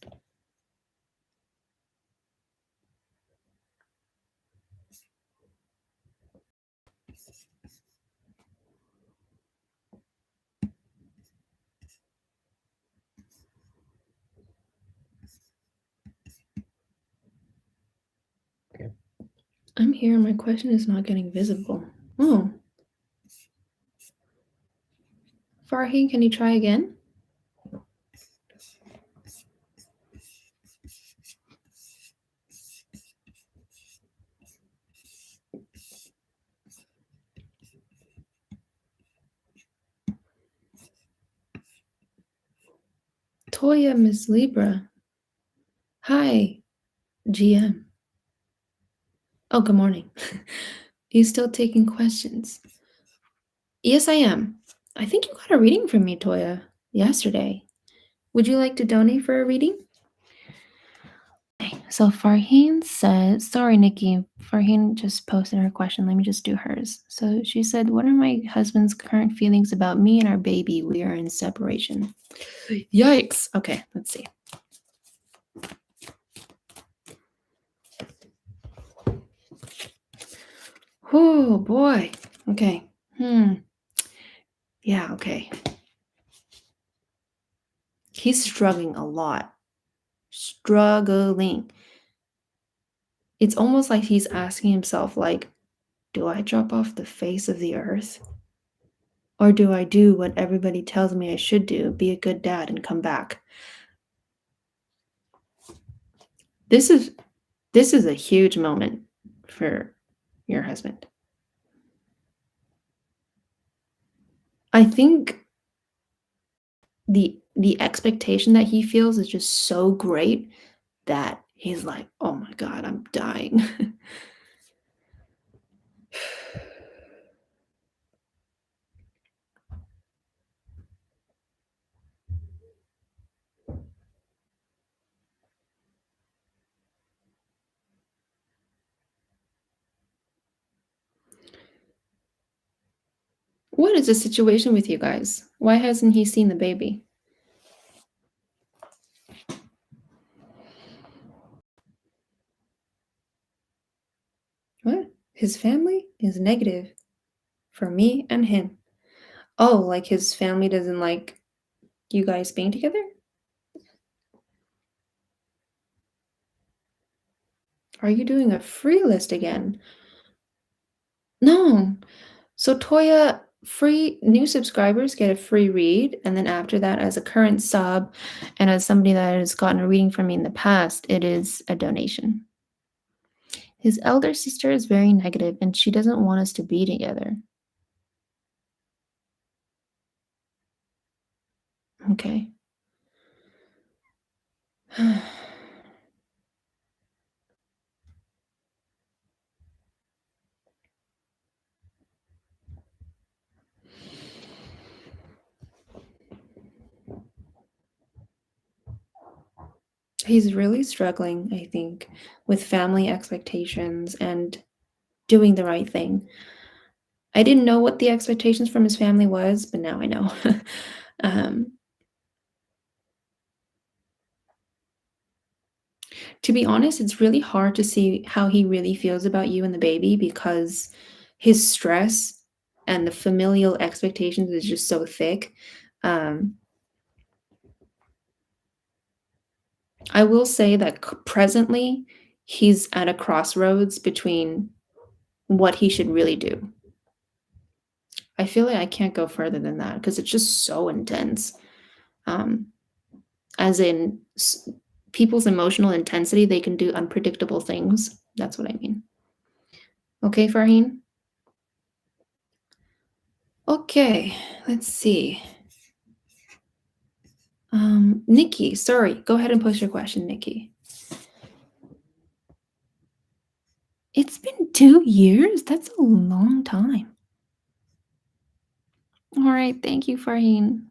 I'm here. My question is not getting visible. Oh, Farheen, can you try again? Toya, Miss Libra. Hi, GM. Oh, good morning. You still taking questions? Yes, I am. I think you got a reading from me, Toya, yesterday. Would you like to donate for a reading? Okay, so Farheen says, sorry, Nikki. Farheen just posted her question. Let me just do hers. So she said, what are my husband's current feelings about me and our baby? We are in separation. Yikes. Okay, let's see. Oh, boy. Okay. Yeah, okay. He's struggling a lot. Struggling. It's almost like he's asking himself, like, do I drop off the face of the earth? Or do I do what everybody tells me I should do, be a good dad, and come back? This is a huge moment for your husband. I think the expectation that he feels is just so great that he's like, oh my God, I'm dying. What is the situation with you guys? Why hasn't he seen the baby? What? His family is negative for me and him. Oh, like his family doesn't like you guys being together? Are you doing a free list again? No. So Toya, free new subscribers get a free read, and then after that, as a current sub and as somebody that has gotten a reading from me in the past, it is a donation. His elder sister is very negative and she doesn't want us to be together. Okay. He's really struggling, I think, with family expectations and doing the right thing. I didn't know what the expectations from his family was, but now I know. um, to be honest, it's really hard to see how he really feels about you and the baby because his stress and the familial expectations is just so thick. Um, I will say that presently he's at a crossroads between what he should really do. I feel like I can't go further than that because it's just so intense. Um, as in people's emotional intensity, they can do unpredictable things. That's what I mean. Okay, Farheen? Okay, let's see. Nikki, sorry, go ahead and post your question, Nikki. It's been 2 years? That's a long time. All right, thank you, Farheen.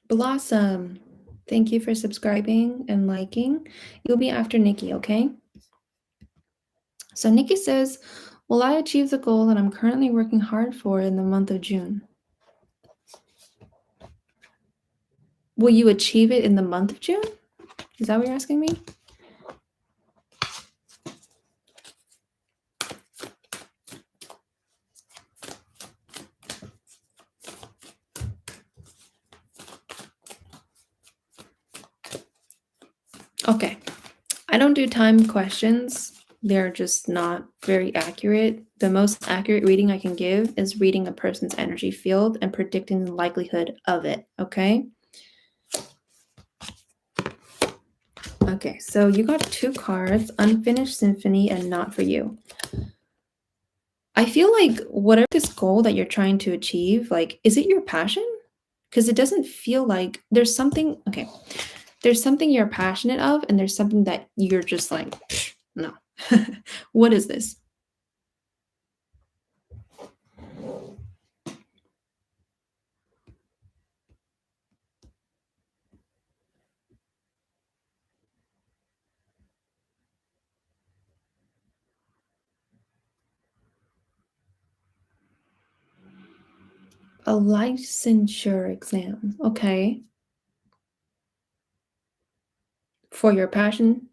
Blossom, thank you for subscribing and liking. You'll be after Nikki, okay? So Nikki says, will I achieve the goal that I'm currently working hard for in the month of June? Will you achieve it in the month of June? Is that what you're asking me? Okay. I don't do time questions they're just not very accurate. The most accurate reading I can give is reading a person's energy field and predicting the likelihood of it, okay? Okay, so you got 2 cards, Unfinished Symphony and Not For You. I feel like whatever this goal that you're trying to achieve, like, is it your passion? Because it doesn't feel like there's something, okay, there's something you're passionate of, and there's something that you're just like, no. What is this? A licensure exam. Okay. For your passion?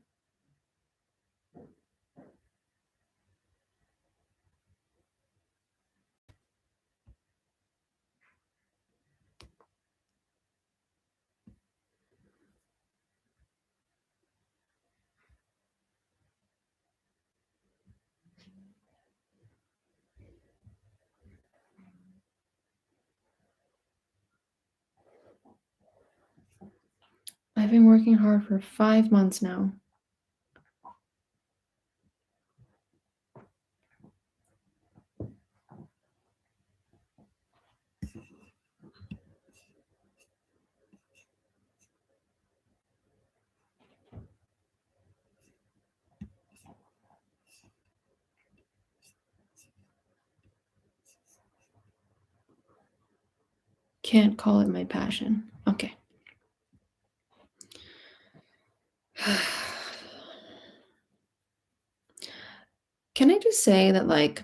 I've been working hard for 5 months now. Can't call it my passion. Okay. Can I just say that, like,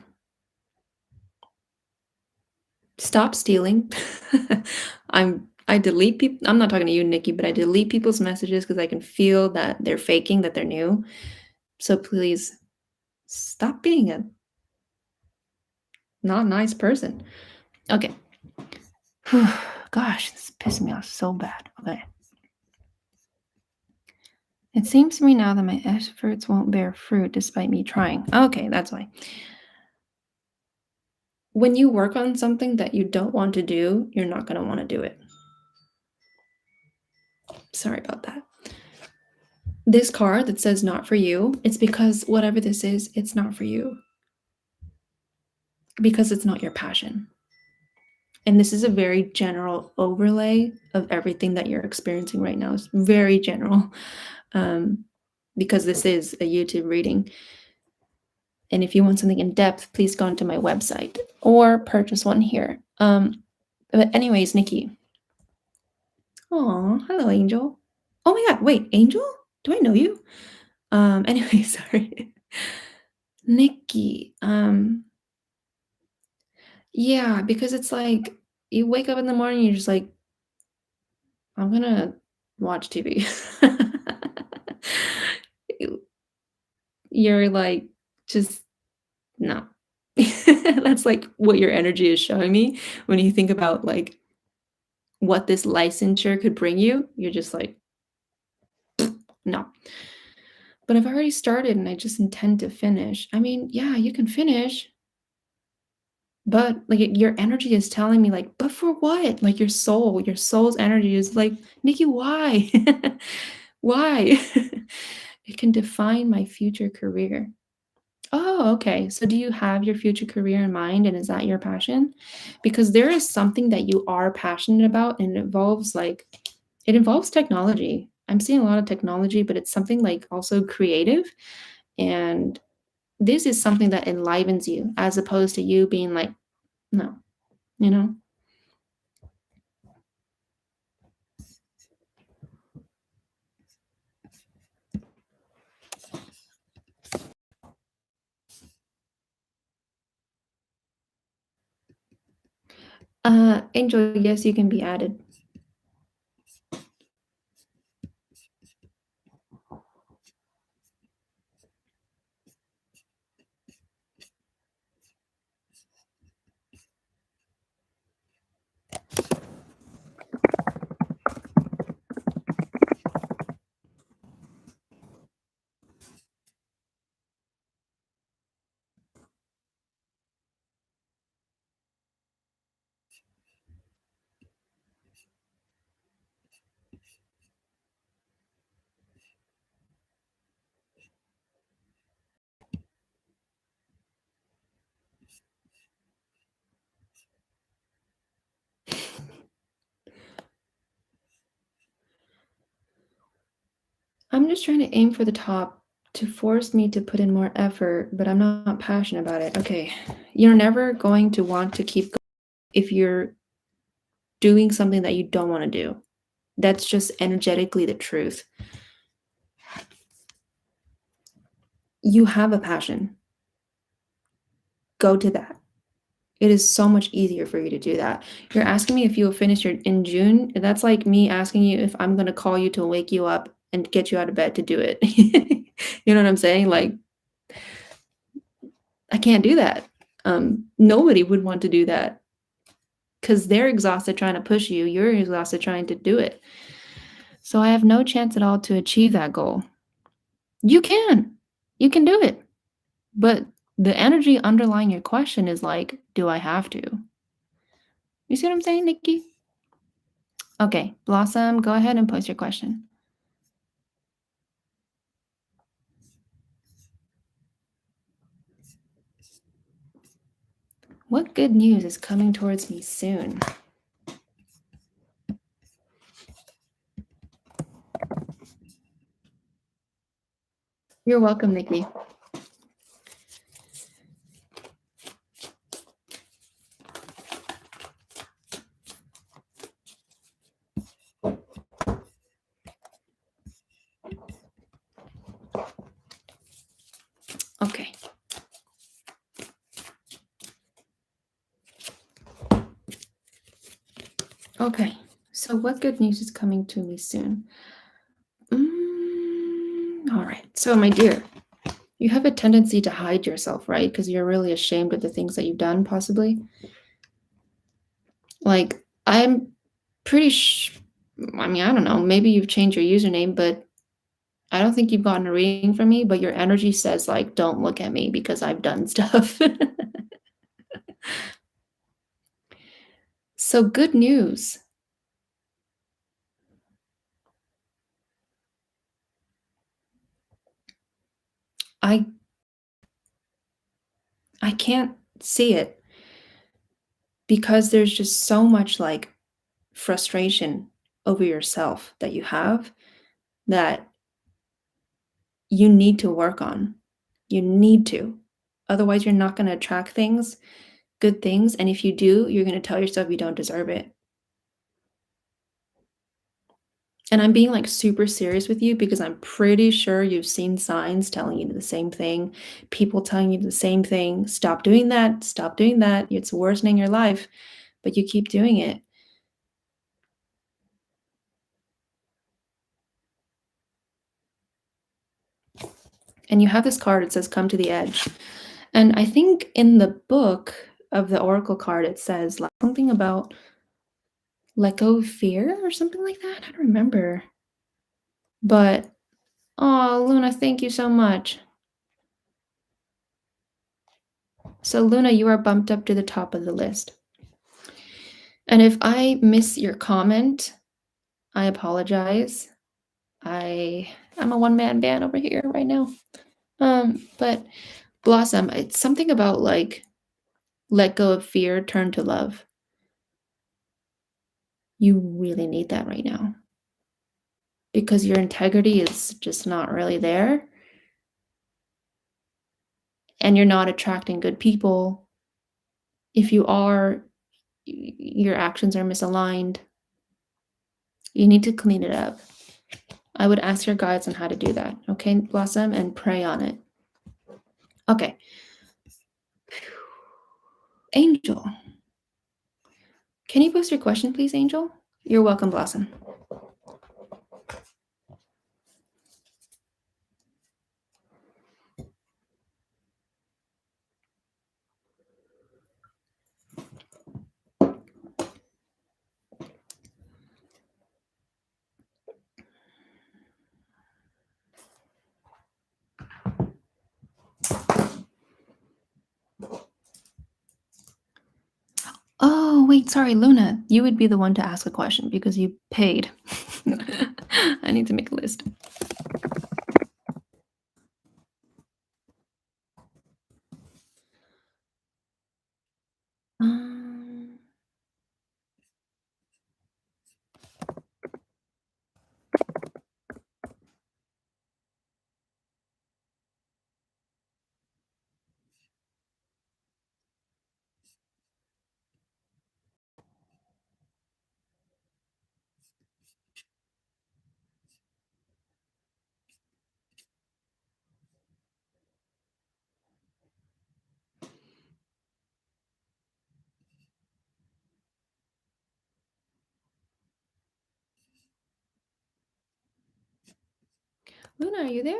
stop stealing? I delete people. I'm not talking to you, Nikki, but I delete people's messages because I can feel that they're faking, that they're new. So please stop being a not nice person. Okay. Gosh, this is pissing me off so bad. Okay. It seems to me now that my efforts won't bear fruit despite me trying. Okay, that's why. When you work on something that you don't want to do, you're not going to want to do it. Sorry about that. This card that says not for you, it's because whatever this is, it's not for you. Because it's not your passion. And this is a very general overlay of everything that you're experiencing right now. It's very general, because this is a YouTube reading. And if you want something in depth, please go onto my website or purchase one here. But anyways, Nikki. Oh, hello, Angel. Oh my God, wait, Angel? Do I know you? Anyway, sorry. Nikki. Yeah, because it's like you wake up in the morning, you're just like, I'm gonna watch TV. You're like, just no. That's like what your energy is showing me when you think about like what this licensure could bring you. You're just like, no. But I've already started and I just intend to finish. I mean, yeah, you can finish, but like your energy is telling me like, but for what? Like your soul's energy is like, Nikki, why? Why? It can define my future career. Oh, okay. So do you have your future career in mind and is that your passion? Because there is something that you are passionate about and it involves technology. I'm seeing a lot of technology, but it's something like also creative, and this is something that enlivens you as opposed to you being like, no, you know? Angel, yes, you can be added. I'm just trying to aim for the top to force me to put in more effort, but I'm not passionate about it. Okay. You're never going to want to keep going if you're doing something that you don't want to do. That's just energetically the truth. You have a passion. Go to that. It is so much easier for you to do that. You're asking me if you'll finish your in June. That's like me asking you if I'm gonna call you to wake you up and get you out of bed to do it. You know what I'm saying? Like, I can't do that. Nobody would want to do that because they're exhausted trying to push you. You're exhausted trying to do it. So I have no chance at all to achieve that goal. You can. You can do it. But the energy underlying your question is like, do I have to? You see what I'm saying, Nikki? Okay, Blossom, go ahead and post your question. What good news is coming towards me soon? You're welcome, Nikki. Okay. Okay, so what good news is coming to me soon? All right, so my dear, you have a tendency to hide yourself, right? Because you're really ashamed of the things that you've done, possibly. Like, I'm pretty I mean, I don't know, maybe you've changed your username, but I don't think you've gotten a reading from me, but your energy says, like, don't look at me because I've done stuff. So, good news. I I can't see it because there's just so much like frustration over yourself that you have that you need to work on. You need to. Otherwise, you're not going to attract things, good things. And if you do, you're going to tell yourself you don't deserve it. And I'm being like super serious with you because I'm pretty sure you've seen signs telling you the same thing, people telling you the same thing. Stop doing that. Stop doing that. It's worsening your life, but you keep doing it. And you have this card, it says, come to the edge. And I think in the book of the Oracle card, it says like something about let go of fear or something like that. I don't remember. But, oh, Luna, thank you so much. So, Luna, you are bumped up to the top of the list. And if I miss your comment, I apologize. I'm a one-man band over here right now. But Blossom, it's something about like let go of fear, turn to love. You really need that right now because your integrity is just not really there and you're not attracting good people. If you are, your actions are misaligned. You need to clean it up. I would ask your guides on how to do that, okay, Blossom, and pray on it. Okay. Angel. Can you post your question, please, Angel? You're welcome, Blossom. Oh, wait, sorry, Luna. You would be the one to ask a question because you paid. I need to make a list. Um, Luna, are you there?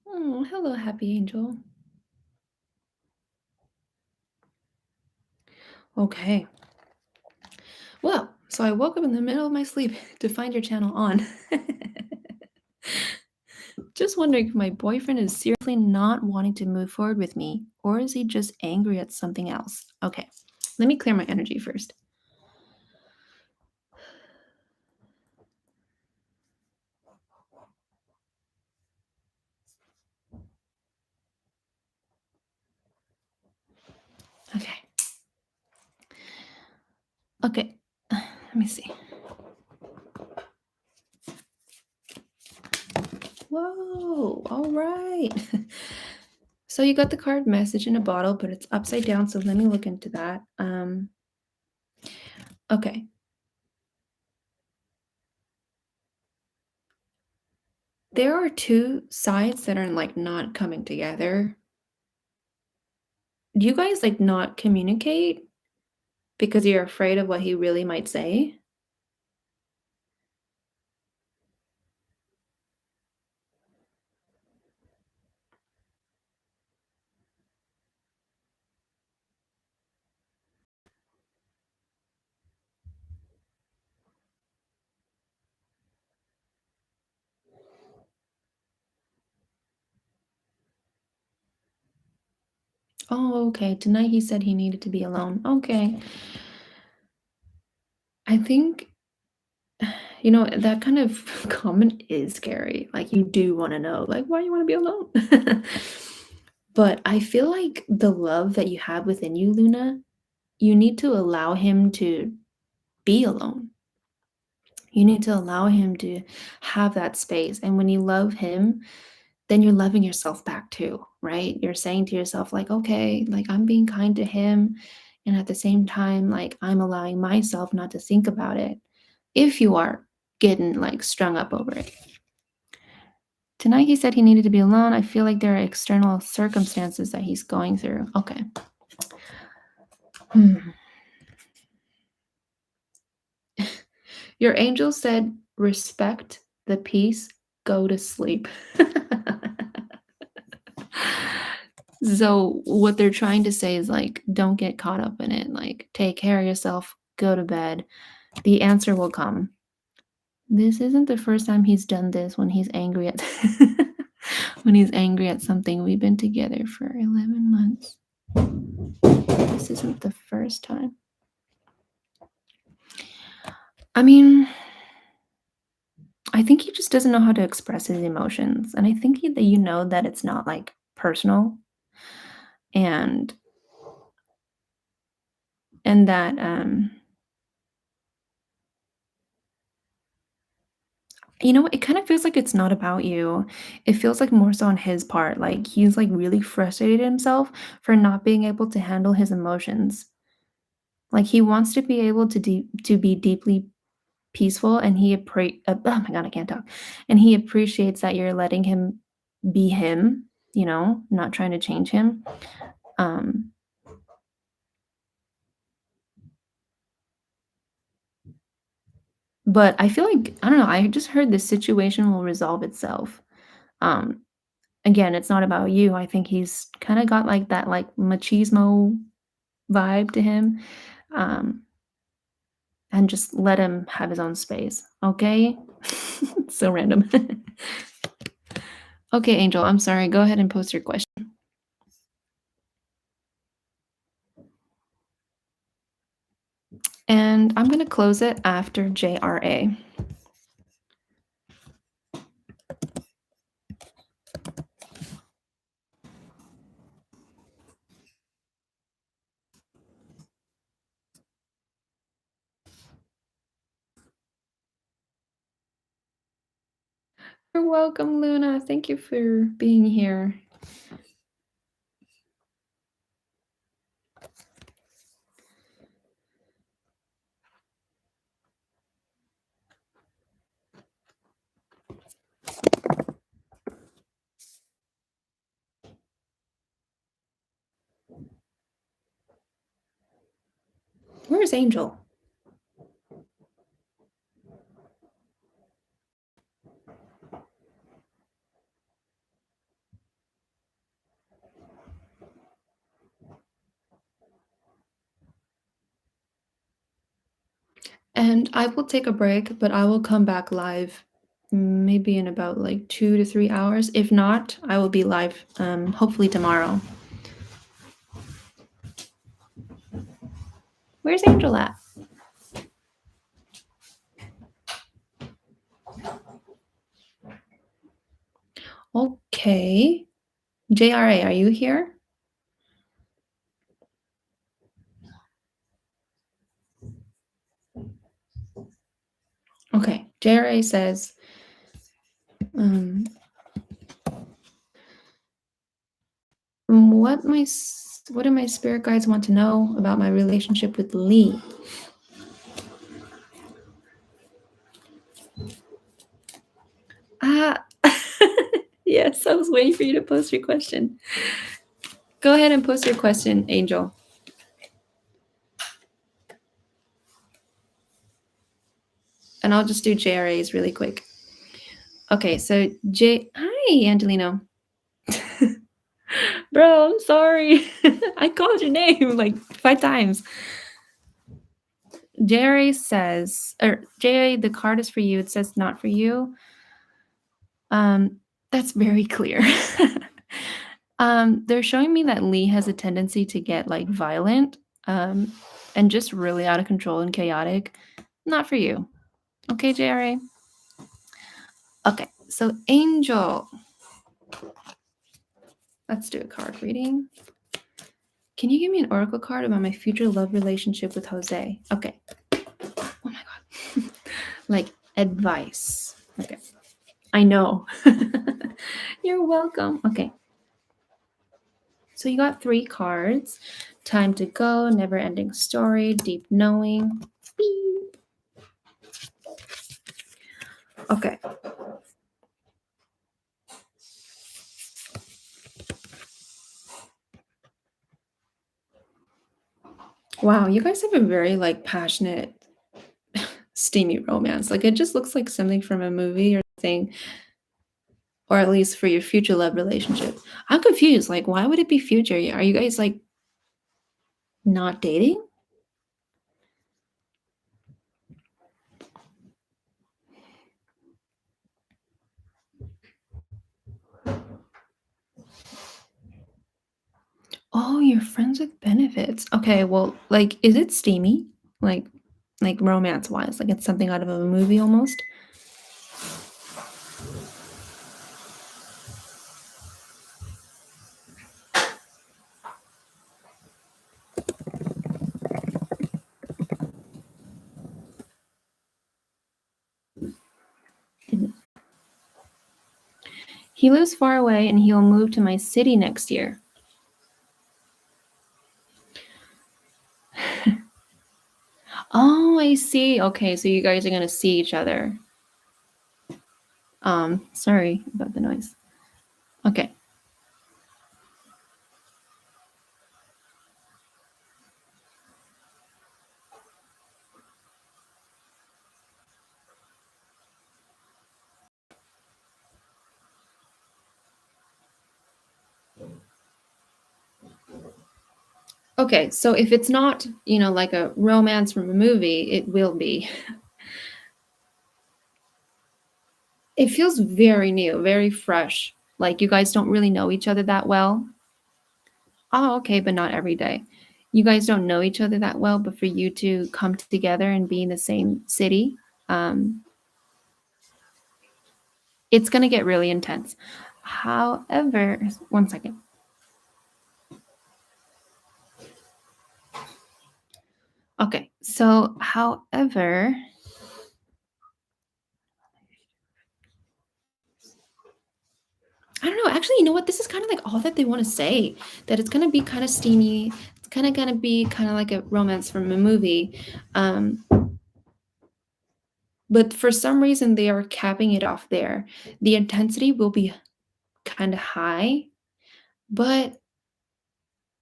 Oh, hello, happy angel. Okay. Well, so I woke up in the middle of my sleep to find your channel on. Just wondering if my boyfriend is seriously not wanting to move forward with me, or is he just angry at something else? Okay, let me clear my energy first. Okay. Okay, let me see. Whoa, all right. So you got the card message in a bottle, but it's upside down, so let me look into that. Okay. There are two sides that are like not coming together. Do you guys like not communicate because you're afraid of what he really might say? Oh, okay. Tonight he said he needed to be alone. Okay. I think, that kind of comment is scary. Like, you do want to know, like, why you want to be alone? But I feel like the love that you have within you, Luna, you need to allow him to be alone. You need to allow him to have that space. And when you love him, then you're loving yourself back too, right? You're saying to yourself, like, okay, like I'm being kind to him. And at the same time, like I'm allowing myself not to think about it if you are getting like strung up over it. Tonight he said he needed to be alone. I feel like there are external circumstances that he's going through. Okay. Hmm. Your angel said, respect the peace, go to sleep. So what they're trying to say is like, don't get caught up in it. Like, take care of yourself, go to bed. The answer will come. This isn't the first time he's done this when he's angry at when he's angry at something. We've been together for 11 months. This isn't the first time. I mean, I think he just doesn't know how to express his emotions. And I think that that it's not like personal and that it kind of feels like it's not about you. It feels like more so on his part. Like he's like really frustrated himself for not being able to handle his emotions. Like he wants to be able to be deeply peaceful, and oh my god, I can't talk. And he appreciates that you're letting him be him, not trying to change him. Um but I feel like I don't know, I just heard this situation will resolve itself. Um Again, it's not about you. I think he's kind of got like that like machismo vibe to him. Um, and just let him have his own space. Okay? So random. Okay, Angel, I'm sorry. Go ahead and post your question. And I'm going to close it after JRA. You're welcome, Luna. Thank you for being here. Where's Where's Angel? And I will take a break, but I will come back live maybe in about like 2 to 3 hours. If not, I will be live hopefully tomorrow. Where's Angel at? Okay. JRA, are you here? Okay. JRA says, um, what do my spirit guides want to know about my relationship with Lee? Ah, yes, I was waiting for you to post your question. Go ahead and post your question, Angel. And I'll just do JRAs really quick. Okay, so hi, Angelino. Bro, I'm sorry. I called your name like 5 times. JRA says, or JRA, the card is for you. It says not for you. That's very clear. They're showing me that Lee has a tendency to get like violent, and just really out of control and chaotic. Not for you. Okay, JRA? Okay, so Angel. Let's do a card reading. Can you give me an oracle card about my future love relationship with Jose? Okay. Oh my God. Like advice. Okay. I know. You're welcome. Okay. So you got 3 cards. Time to go, never ending story, deep knowing. Beep. Okay. Wow, you guys have a very like passionate, steamy romance. Like it just looks like something from a movie or thing, or at least for your future love relationship. I'm confused. Like, why would it be future? Are you guys like not dating? Oh, you're friends with benefits. Okay, well, like, is it steamy? Like romance wise, like it's something out of a movie almost. He lives far away and he'll move to my city next year. Oh, I see. Okay, so you guys are gonna see each other. Sorry about the noise. Okay. Okay, so if it's not, like a romance from a movie, it will be. It feels very new, very fresh. Like you guys don't really know each other that well. Oh, okay, but not every day. You guys don't know each other that well, but for you to come together and be in the same city, um, it's going to get really intense. However, one second. Okay, so however, I don't know. Actually, you know what? This is kind of like all that they want to say. That it's gonna be kind of steamy. It's kind of gonna be kind of like a romance from a movie. Um, but for some reason, they are capping it off there. The intensity will be kind of high, but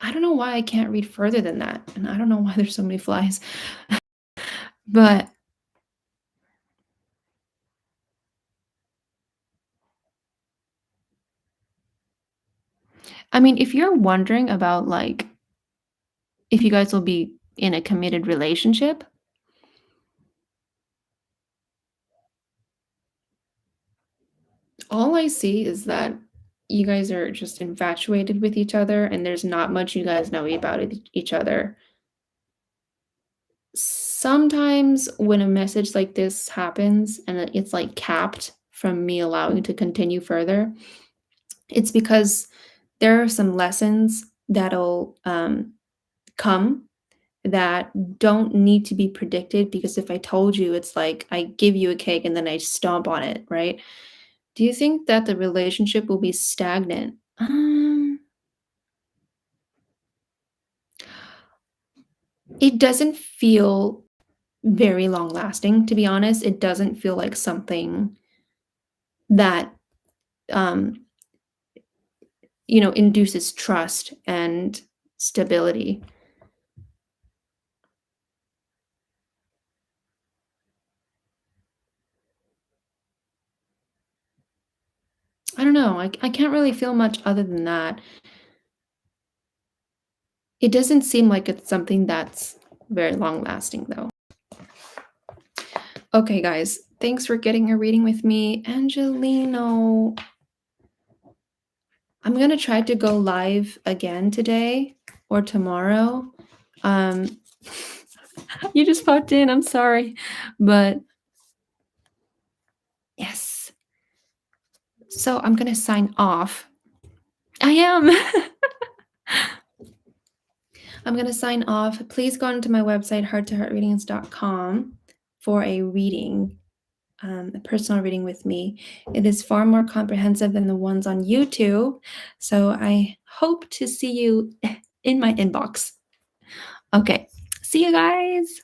I don't know why I can't read further than that, and I don't know why there's so many flies. But, I mean, if you're wondering about, like, if you guys will be in a committed relationship, all I see is that you guys are just infatuated with each other, and there's not much you guys know about each other. Sometimes when a message like this happens and it's, like, capped from me allowing to continue further, it's because there are some lessons that'll, come that don't need to be predicted, because if I told you, it's like I give you a cake and then I stomp on it, right? Do you think that the relationship will be stagnant? It doesn't feel very long lasting, to be honest. It doesn't feel like something that, um, induces trust and stability. I don't know. I can't really feel much other than that. It doesn't seem like it's something that's very long lasting, though. Okay, guys, thanks for getting a reading with me. Angelino, I'm gonna try to go live again today or tomorrow. Um, you just popped in, I'm sorry. But yes. So I'm gonna sign off. I am. I'm gonna sign off. Please go onto my website, hearttoheartreadings.com, for a reading, a personal reading with me. It is far more comprehensive than the ones on YouTube. So I hope to see you in my inbox. Okay. See you guys.